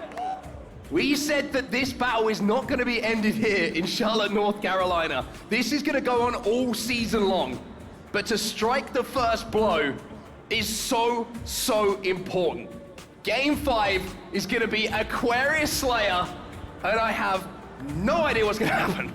We said that this battle is not going to be ended here in Charlotte, North Carolina. This is going to go on all season long. But to strike the first blow is so, so important. Game 5 is going to be Aquarius Slayer, and I have no idea what's going to happen.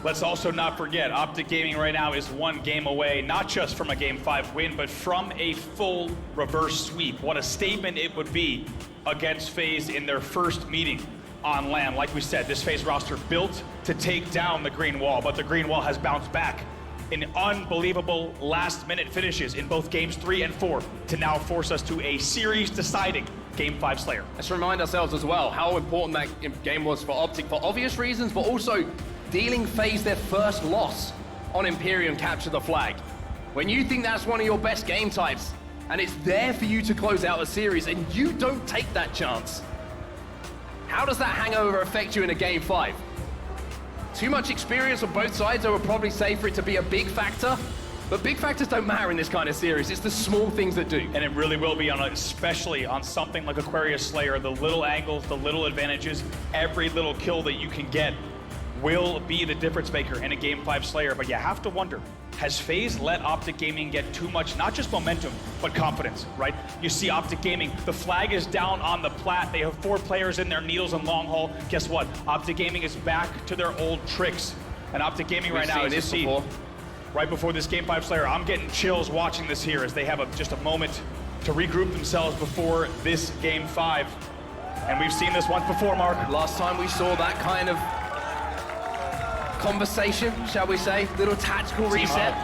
Let's also not forget, Optic Gaming right now is 1 game away, not just from a Game 5 win, but from a full reverse sweep. What a statement it would be against FaZe in their first meeting on LAN. Like we said, this FaZe roster built to take down the Green Wall, but the Green Wall has bounced back in unbelievable last-minute finishes in both Games 3 and 4 to now force us to a series-deciding Game 5 Slayer. Let's remind ourselves as well how important that game was for Optic for obvious reasons, but also dealing FaZe their first loss on Imperium Capture the Flag. When you think that's one of your best game types, and it's there for you to close out a series, and you don't take that chance, how does that hangover affect you in a Game 5? Too much experience on both sides, I would probably say, for it to be a big factor, but big factors don't matter in this kind of series. It's the small things that do. And it really will be, especially on something like Aquarius Slayer, the little angles, the little advantages, every little kill that you can get will be the difference maker in a Game 5 Slayer. But you have to wonder, has FaZe let Optic Gaming get too much, not just momentum, but confidence, right? You see Optic Gaming, the flag is down on the plat. They have 4 players in their needles and long haul. Guess what? Optic Gaming is back to their old tricks. And Optic Gaming right now, as you see, right before this Game 5 Slayer, I'm getting chills watching this here as they have just a moment to regroup themselves before this Game 5. And we've seen this once before, Mark. Last time we saw that kind of conversation, shall we say, little tactical reset,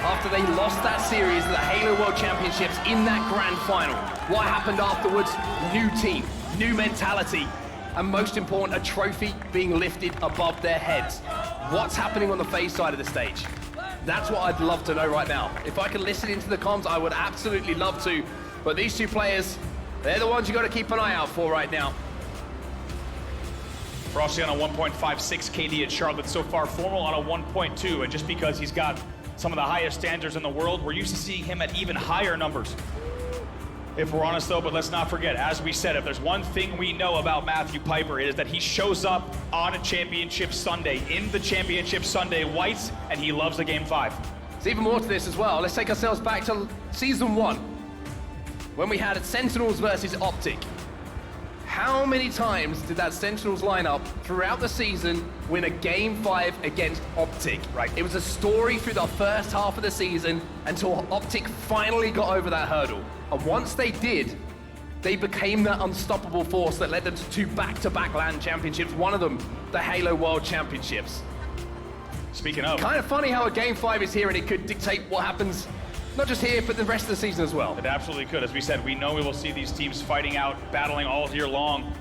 after they lost that series, the Halo World Championships in that grand final. What happened afterwards? New team, new mentality, and most important, a trophy being lifted above their heads. What's happening on the FaZe side of the stage? That's what I'd love to know right now. If I could listen into the comms, I would absolutely love to, but these 2 players, they're the ones you got to keep an eye out for right now. Frosty on a 1.56 KD at Charlotte so far, Formal on a 1.2, and just because he's got some of the highest standards in the world, we're used to seeing him at even higher numbers, if we're honest though. But let's not forget, as we said, if there's one thing we know about Matthew Piper, it is that he shows up on a Championship Sunday, in the Championship Sunday whites, and he loves the Game 5. There's even more to this as well. Let's take ourselves back to Season 1, when we had Sentinels versus Optic. How many times did that Sentinels lineup throughout the season win a Game 5 against Optic? Right. It was a story through the first half of the season until Optic finally got over that hurdle. And once they did, they became that unstoppable force that led them to 2 back-to-back LAN championships, one of them, the Halo World Championships. Speaking of, Kind of funny how a Game 5 is here and it could dictate what happens, not just here, but the rest of the season as well. it absolutely could. As we said, we know we will see these teams fighting out, battling all year long.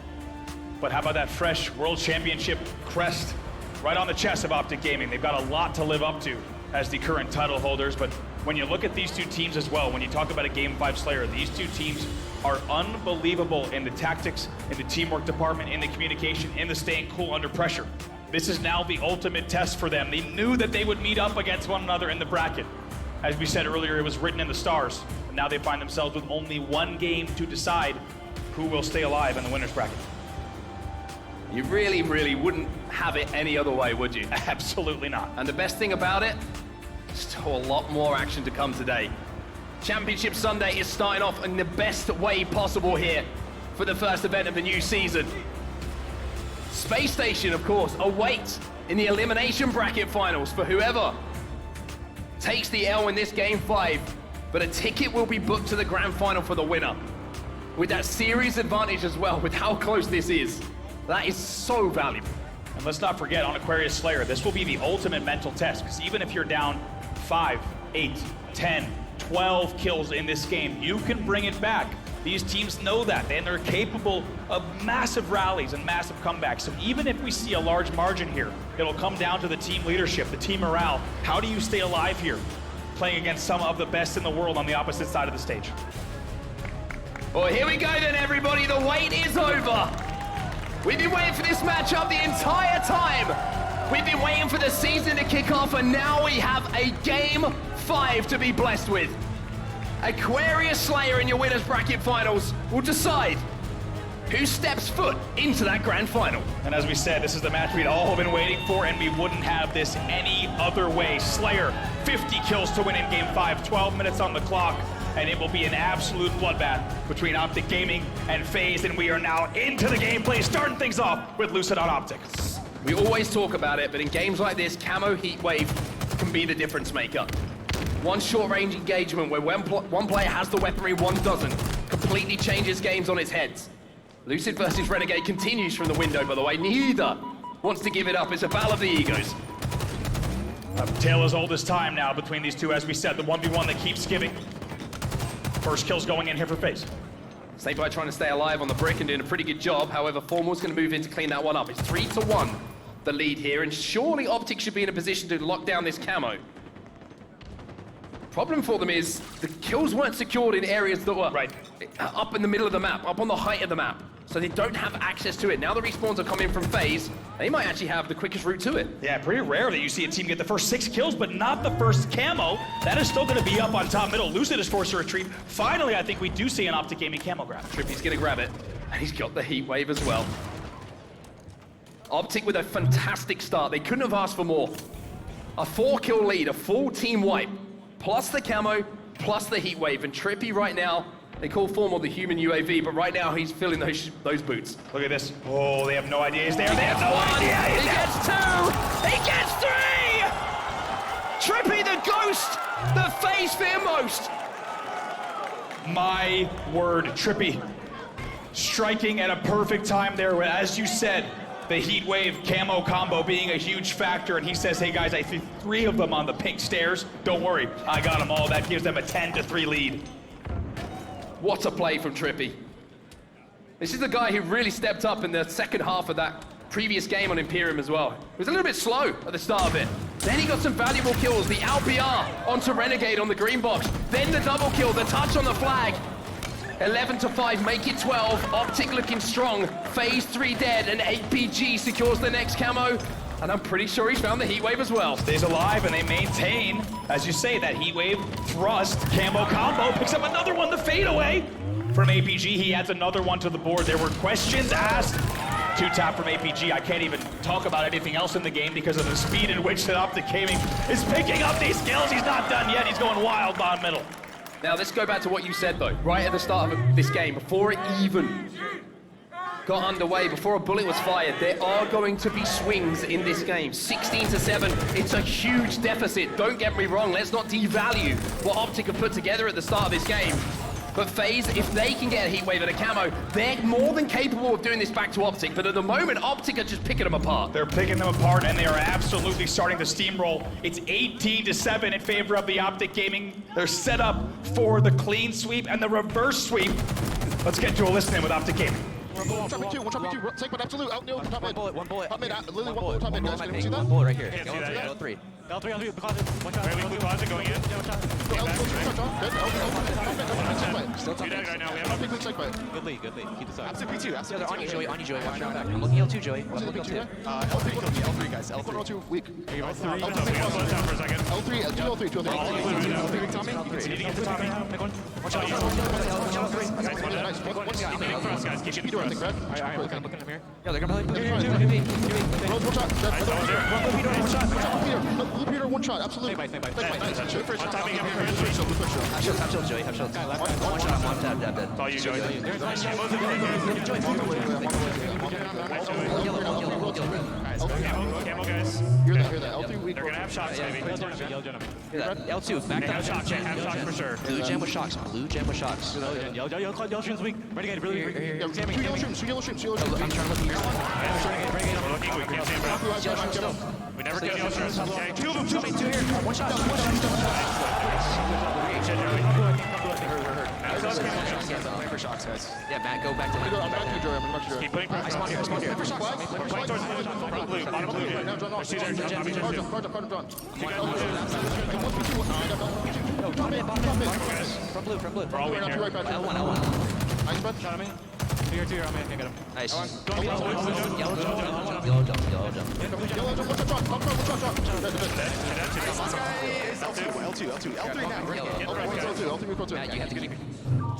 But how about that fresh World Championship crest right on the chest of Optic Gaming? They've got a lot to live up to as the current title holders. But when you look at these two teams as well, when you talk about a Game 5 Slayer, these two teams are unbelievable in the tactics, in the teamwork department, in the communication, in the staying cool under pressure. This is now the ultimate test for them. They knew that they would meet up against one another in the bracket. As we said earlier, it was written in the stars. And now they find themselves with only one game to decide who will stay alive in the winner's bracket. You really, really wouldn't have it any other way, would you? Absolutely not. And the best thing about it, still a lot more action to come today. Championship Sunday is starting off in the best way possible here for the first event of the new season. Space Station, of course, awaits in the elimination bracket finals for whoever takes the L in this Game 5, but a ticket will be booked to the grand final for the winner. With that series advantage as well, with how close this is, that is so valuable. And let's not forget, on Aquarius Slayer, this will be the ultimate mental test, because even if you're down 5, 8, 10, 12 kills in this game, you can bring it back. These teams know that, and they're capable of massive rallies and massive comebacks. So even if we see a large margin here, it'll come down to the team leadership, the team morale. How do you stay alive here, playing against some of the best in the world on the opposite side of the stage? Well, here we go then, everybody. The wait is over. We've been waiting for this matchup the entire time. We've been waiting for the season to kick off, and now we have a Game 5 to be blessed with. Aquarius Slayer in your winners bracket finals will decide who steps foot into that grand final. And as we said, this is the match we'd all been waiting for, and we wouldn't have this any other way. Slayer, 50 kills to win in Game 5, 12 minutes on the clock, and it will be an absolute bloodbath between Optic Gaming and FaZe, and we are now into the gameplay, starting things off with Lucid on Optic. We always talk about it, but in games like this, Camo Heatwave can be the difference maker. One short-range engagement where one player has the weaponry, one doesn't, completely changes games on its heads. Lucid versus Renegade continues from the window, by the way. Neither wants to give it up. It's a battle of the egos. A tale as old as time now between these two, as we said, the 1v1 that keeps giving. First kills going in here for FaZe. SnakeBite trying to stay alive on the brick and doing a pretty good job. However, Formal's going to move in to clean that one up. It's 3-1, the lead here, and surely Optic should be in a position to lock down this camo. Problem for them is the kills weren't secured in areas that were up in the middle of the map, up on the height of the map. So they don't have access to it. Now the respawns are coming from FaZe. They might actually have the quickest route to it. Yeah, pretty rare that you see a team get the first 6 kills, but not the first camo. That is still going to be up on top middle. Lucid is forced to retreat. Finally, I think we do see an Optic Gaming camo grab. TriPPPeY's going to grab it, and he's got the heat wave as well. Optic with a fantastic start. They couldn't have asked for more. A 4-kill lead, a full team wipe, plus the camo, plus the heat wave. And TriPPPeY right now, they call Formal the human UAV, but right now he's filling those boots. Look at this. Oh, they have no idea he's there. They have no One. idea he's He there. gets 2. He gets 3. TriPPPeY the ghost that FaZe fear most. My word, TriPPPeY striking at a perfect time there. As you said, the heat wave camo combo being a huge factor, and he says, hey guys, I see 3 of them on the pink stairs. Don't worry, I got them all. That gives them a 10-3 lead. What a play from TriPPPeY. This is the guy who really stepped up in the second half of that previous game on Imperium as well. He was a little bit slow at the start of it. Then he got some valuable kills. The LPR onto Renegade on the green box. Then the double kill, the touch on the flag. 11-5, make it 12. Optic looking strong. FaZe 3 dead, and APG secures the next camo. And I'm pretty sure he's found the heat wave as well. Stays alive, and they maintain, as you say, that heat wave thrust camo combo. Picks up another one, the fadeaway from APG. He adds another one to the board. There were questions asked two-tap from APG. I can't even talk about anything else in the game because of the speed in which that Optic Gaming is picking up these kills. He's not done yet. He's going wild bottom middle. Now let's go back to what you said though, right at the start of this game, before it even got underway, before a bullet was fired, there are going to be swings in this game. 16-7, it's a huge deficit. Don't get me wrong, let's not devalue what Optic have put together at the start of this game. But FaZe, if they can get a heat wave and a camo, they're more than capable of doing this back to Optic. But at the moment, Optic are just picking them apart. They're picking them apart, and they are absolutely starting to steamroll. It's 18-7 in favor of the Optic Gaming. They're set up for the clean sweep and the reverse sweep. Let's get to a listen-in with Optic Gaming. One trap two. Take one absolute. Out nil. Top mid. One bullet. Top mid. Literally one bullet. Top mid, guys. Can you see that? One bullet right here. Can't see that yet. L3. L3, closet. One shot. Wait, we closet going in. Still top Do that mid. right now. We have Big lead SnakeBite. Good lead. Keep this up. Absolute P2. Yeah, Absolute they're on you, P2. Joey. On you, Joey. Watch your back. I'm looking L2, Joey. I'm What's the looking P2? L2. L3, guys. L3. Weak. We got slow down for a second. L3, do L3. Tommy. You need to get to Tommy. Nice. Keep it across, guys. Keep it across. I'm looking at him here. Yeah, they're gonna play. One shot. Blue Peter, one shot. Absolutely. SnakeBite. Nice. On top of him. Half shield, Joey. Half shield. One shot. One tap, dead. It's all you, Joey. Camo, guys. Hear that. L3 weak. They're gonna have shots, maybe. L2, back Have down. shots, have shots for sure. Blue gem with shocks. Blue gem with shocks. Yell streams weak. Renegade, really weak. Two yellow streams. I'm trying to look here. We're looking, we can't see him. We never get the ultras. Okay, two of them. One shot. For shocks, guys. Yeah, Matt, go back to I'm back to you, Joey. I'm back to you. Keep putting pressure. I spawn here. We're playing towards blue, bottom blue. There's two there, top each other. From blue. We're all weak here. L1. Nice, bud. Shot him in. Two here. I'm gonna get him. Nice. Yellow Yellow jump. Yellow jump, one shot. L3 Matt, you have to keep.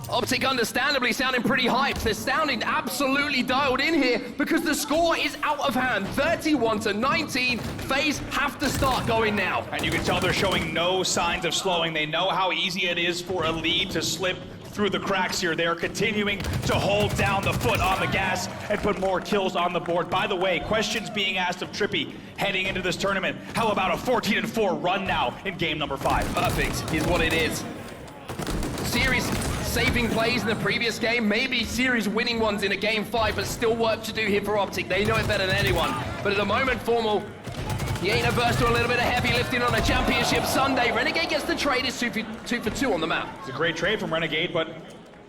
Optic understandably sounding pretty hyped. They're sounding absolutely dialed in here because the score is out of hand. 31-19. FaZe have to start going now. And you can tell they're showing no signs of slowing. They know how easy it is for a lead to slip through the cracks here. They're continuing to hold down the foot on the gas and put more kills on the board. By the way, questions being asked of TriPPPeY heading into this tournament. How about a 14-4 run now in game number 5? Perfect is what it is. Series saving plays in the previous game, maybe series winning ones in a game 5, but still work to do here for Optic. They know it better than anyone. But at the moment, Formal, he ain't averse to a little bit of heavy lifting on a championship Sunday. Renegade gets the trade. It's 2 for 2 on the map. It's a great trade from Renegade, but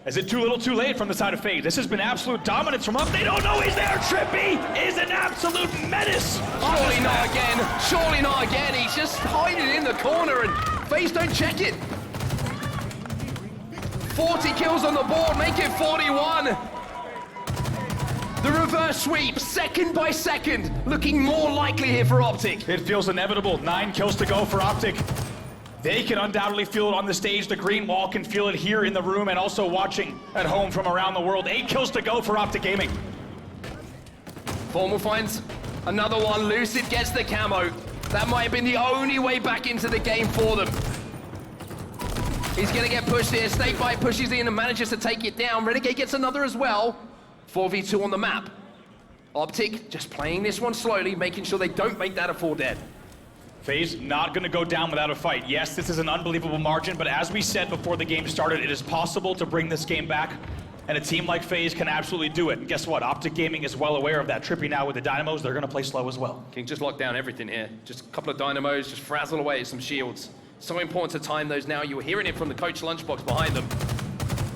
is it too little too late from the side of FaZe? This has been absolute dominance from up. They don't know he's there. TriPPPeY is an absolute menace. Surely not again. Surely not again. He's just hiding in the corner and FaZe don't check it. 40 kills on the board, make it 41. The reverse sweep, second by second, looking more likely here for Optic. It feels inevitable. 9 kills to go for Optic. They can undoubtedly feel it on the stage. The green wall can feel it here in the room and also watching at home from around the world. 8 kills to go for Optic Gaming. Formal finds another one. Lucid gets the camo. That might have been the only way back into the game for them. He's gonna get pushed here. SnakeBite pushes in and manages to take it down. Renegade gets another as well. 4v2 on the map. Optic just playing this one slowly, making sure they don't make that a 4 dead. FaZe not going to go down without a fight. Yes, this is an unbelievable margin, but as we said before the game started, it is possible to bring this game back, and a team like FaZe can absolutely do it. And guess what? Optic Gaming is well aware of that. TriPPPeY now with the Dynamos, they're going to play slow as well. Can just lock down everything here. Just a couple of dynamos, just frazzle away some shields. So important to time those now. You were hearing it from the coach lunchbox behind them.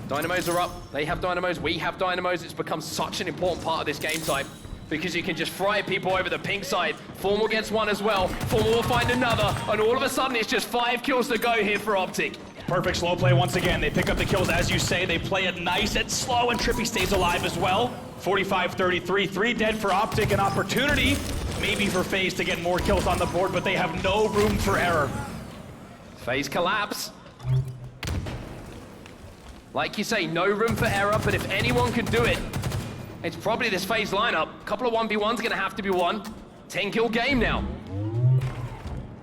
Dynamos are up. They have dynamos. We have dynamos. It's become such an important part of this game type because you can just fry people over the pink side. Formal gets one as well. Formal will find another. And all of a sudden, it's just 5 kills to go here for Optic. Perfect slow play once again. They pick up the kills, as you say. They play it nice and slow, and TriPPPeY stays alive as well. 45-33, 3 dead for Optic. An opportunity, maybe for FaZe to get more kills on the board, but they have no room for error. FaZe collapse. Like you say, no room for error, but if anyone can do it, It's probably this FaZe lineup. A couple of 1v1s gonna have to be won. 10-kill game now.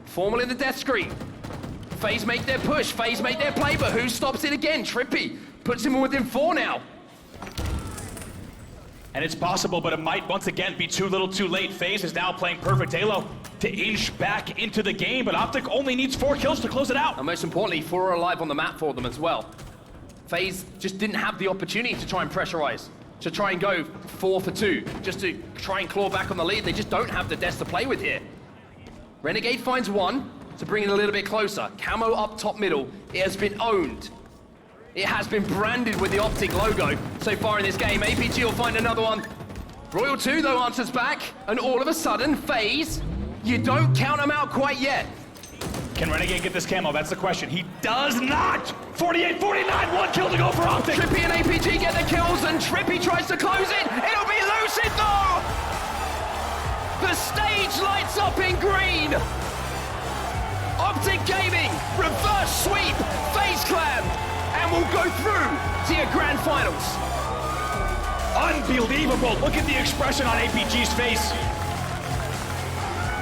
Formal in the death screen. FaZe make their push, FaZe make their play, but who stops it again? TriPPPeY puts him within 4 now. And it's possible, but it might once again be too little too late. FaZe is now playing perfect Halo to inch back into the game, but Optic only needs 4 kills to close it out. And most importantly, 4 are alive on the map for them as well. FaZe just didn't have the opportunity to try and pressurize, to try and go 4 for 2, just to try and claw back on the lead. They just don't have the deaths to play with here. Renegade finds 1 to bring it a little bit closer. Camo up top middle, it has been owned. It has been branded with the Optic logo so far in this game. APG will find another one. Royal 2 though answers back, and all of a sudden, FaZe, you don't count them out quite yet. Can Renegade get this camo? That's the question. He does not! 48-49, 1 kill to go for Optic! TriPPPeY and APG get the kills, and TriPPPeY tries to close it. It'll be Lucid though! The stage lights up in green! Optic Gaming, reverse sweep, FaZe Clan, and we'll go through to your grand finals. Unbelievable! Look at the expression on APG's face.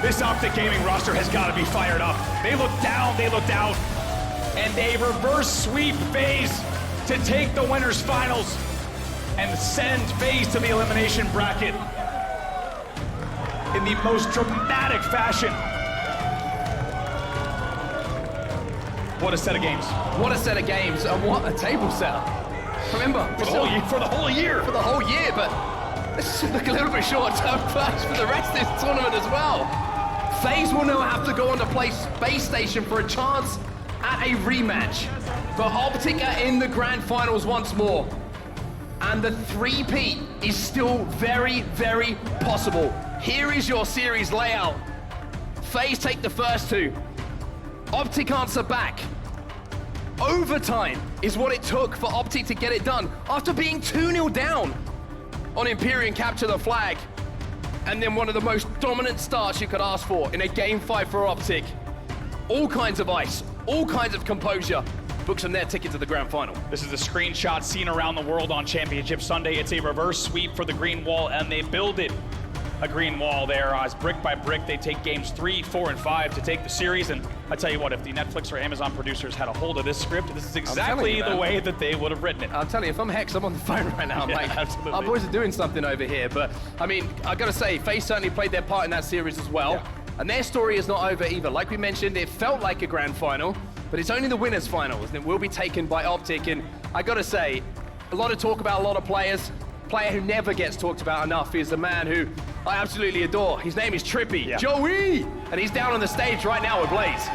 This Optic Gaming roster has got to be fired up. They look down, and they reverse sweep FaZe to take the winners finals and send FaZe to the elimination bracket in the most dramatic fashion. What a set of games. What a set of games, and what a table setup. Remember, For the whole year. For the whole year, but this should look a little bit short-term first for the rest of this tournament as well. FaZe will now have to go on to play Space Station for a chance at a rematch. But Optic are in the grand finals once more. And the 3-peat is still very, very possible. Here is your series layout. FaZe take the first 2. Optic answer back. Overtime is what it took for Optic to get it done after being 2-0 down on Empyrean capture the flag. And then one of the most dominant starts you could ask for in a game 5 for Optic. All kinds of ice, all kinds of composure. Books them their ticket to the grand final. This is a screenshot seen around the world on Championship Sunday. It's a reverse sweep for the green wall, and they build it. A green wall there as brick by brick they take games 3, 4, and 5 to take the series. And I tell you what, if the Netflix or Amazon producers had a hold of this script, this is exactly the way that they would have written it. I'm telling you, if I'm Hex, I'm on the phone right now. Yeah, like, absolutely. our boys are doing something over here. But I mean, I gotta say, FaZe certainly played their part in that series as well. Yeah. And their story is not over either. Like we mentioned, it felt like a grand final, but it's only the winners' finals, and it will be taken by Optic. And I gotta say, a lot of talk about a lot of players. Player who never gets talked about enough is the man who I absolutely adore. His name is TriPPPeY, Joey! And he's down on the stage right now with Blaze.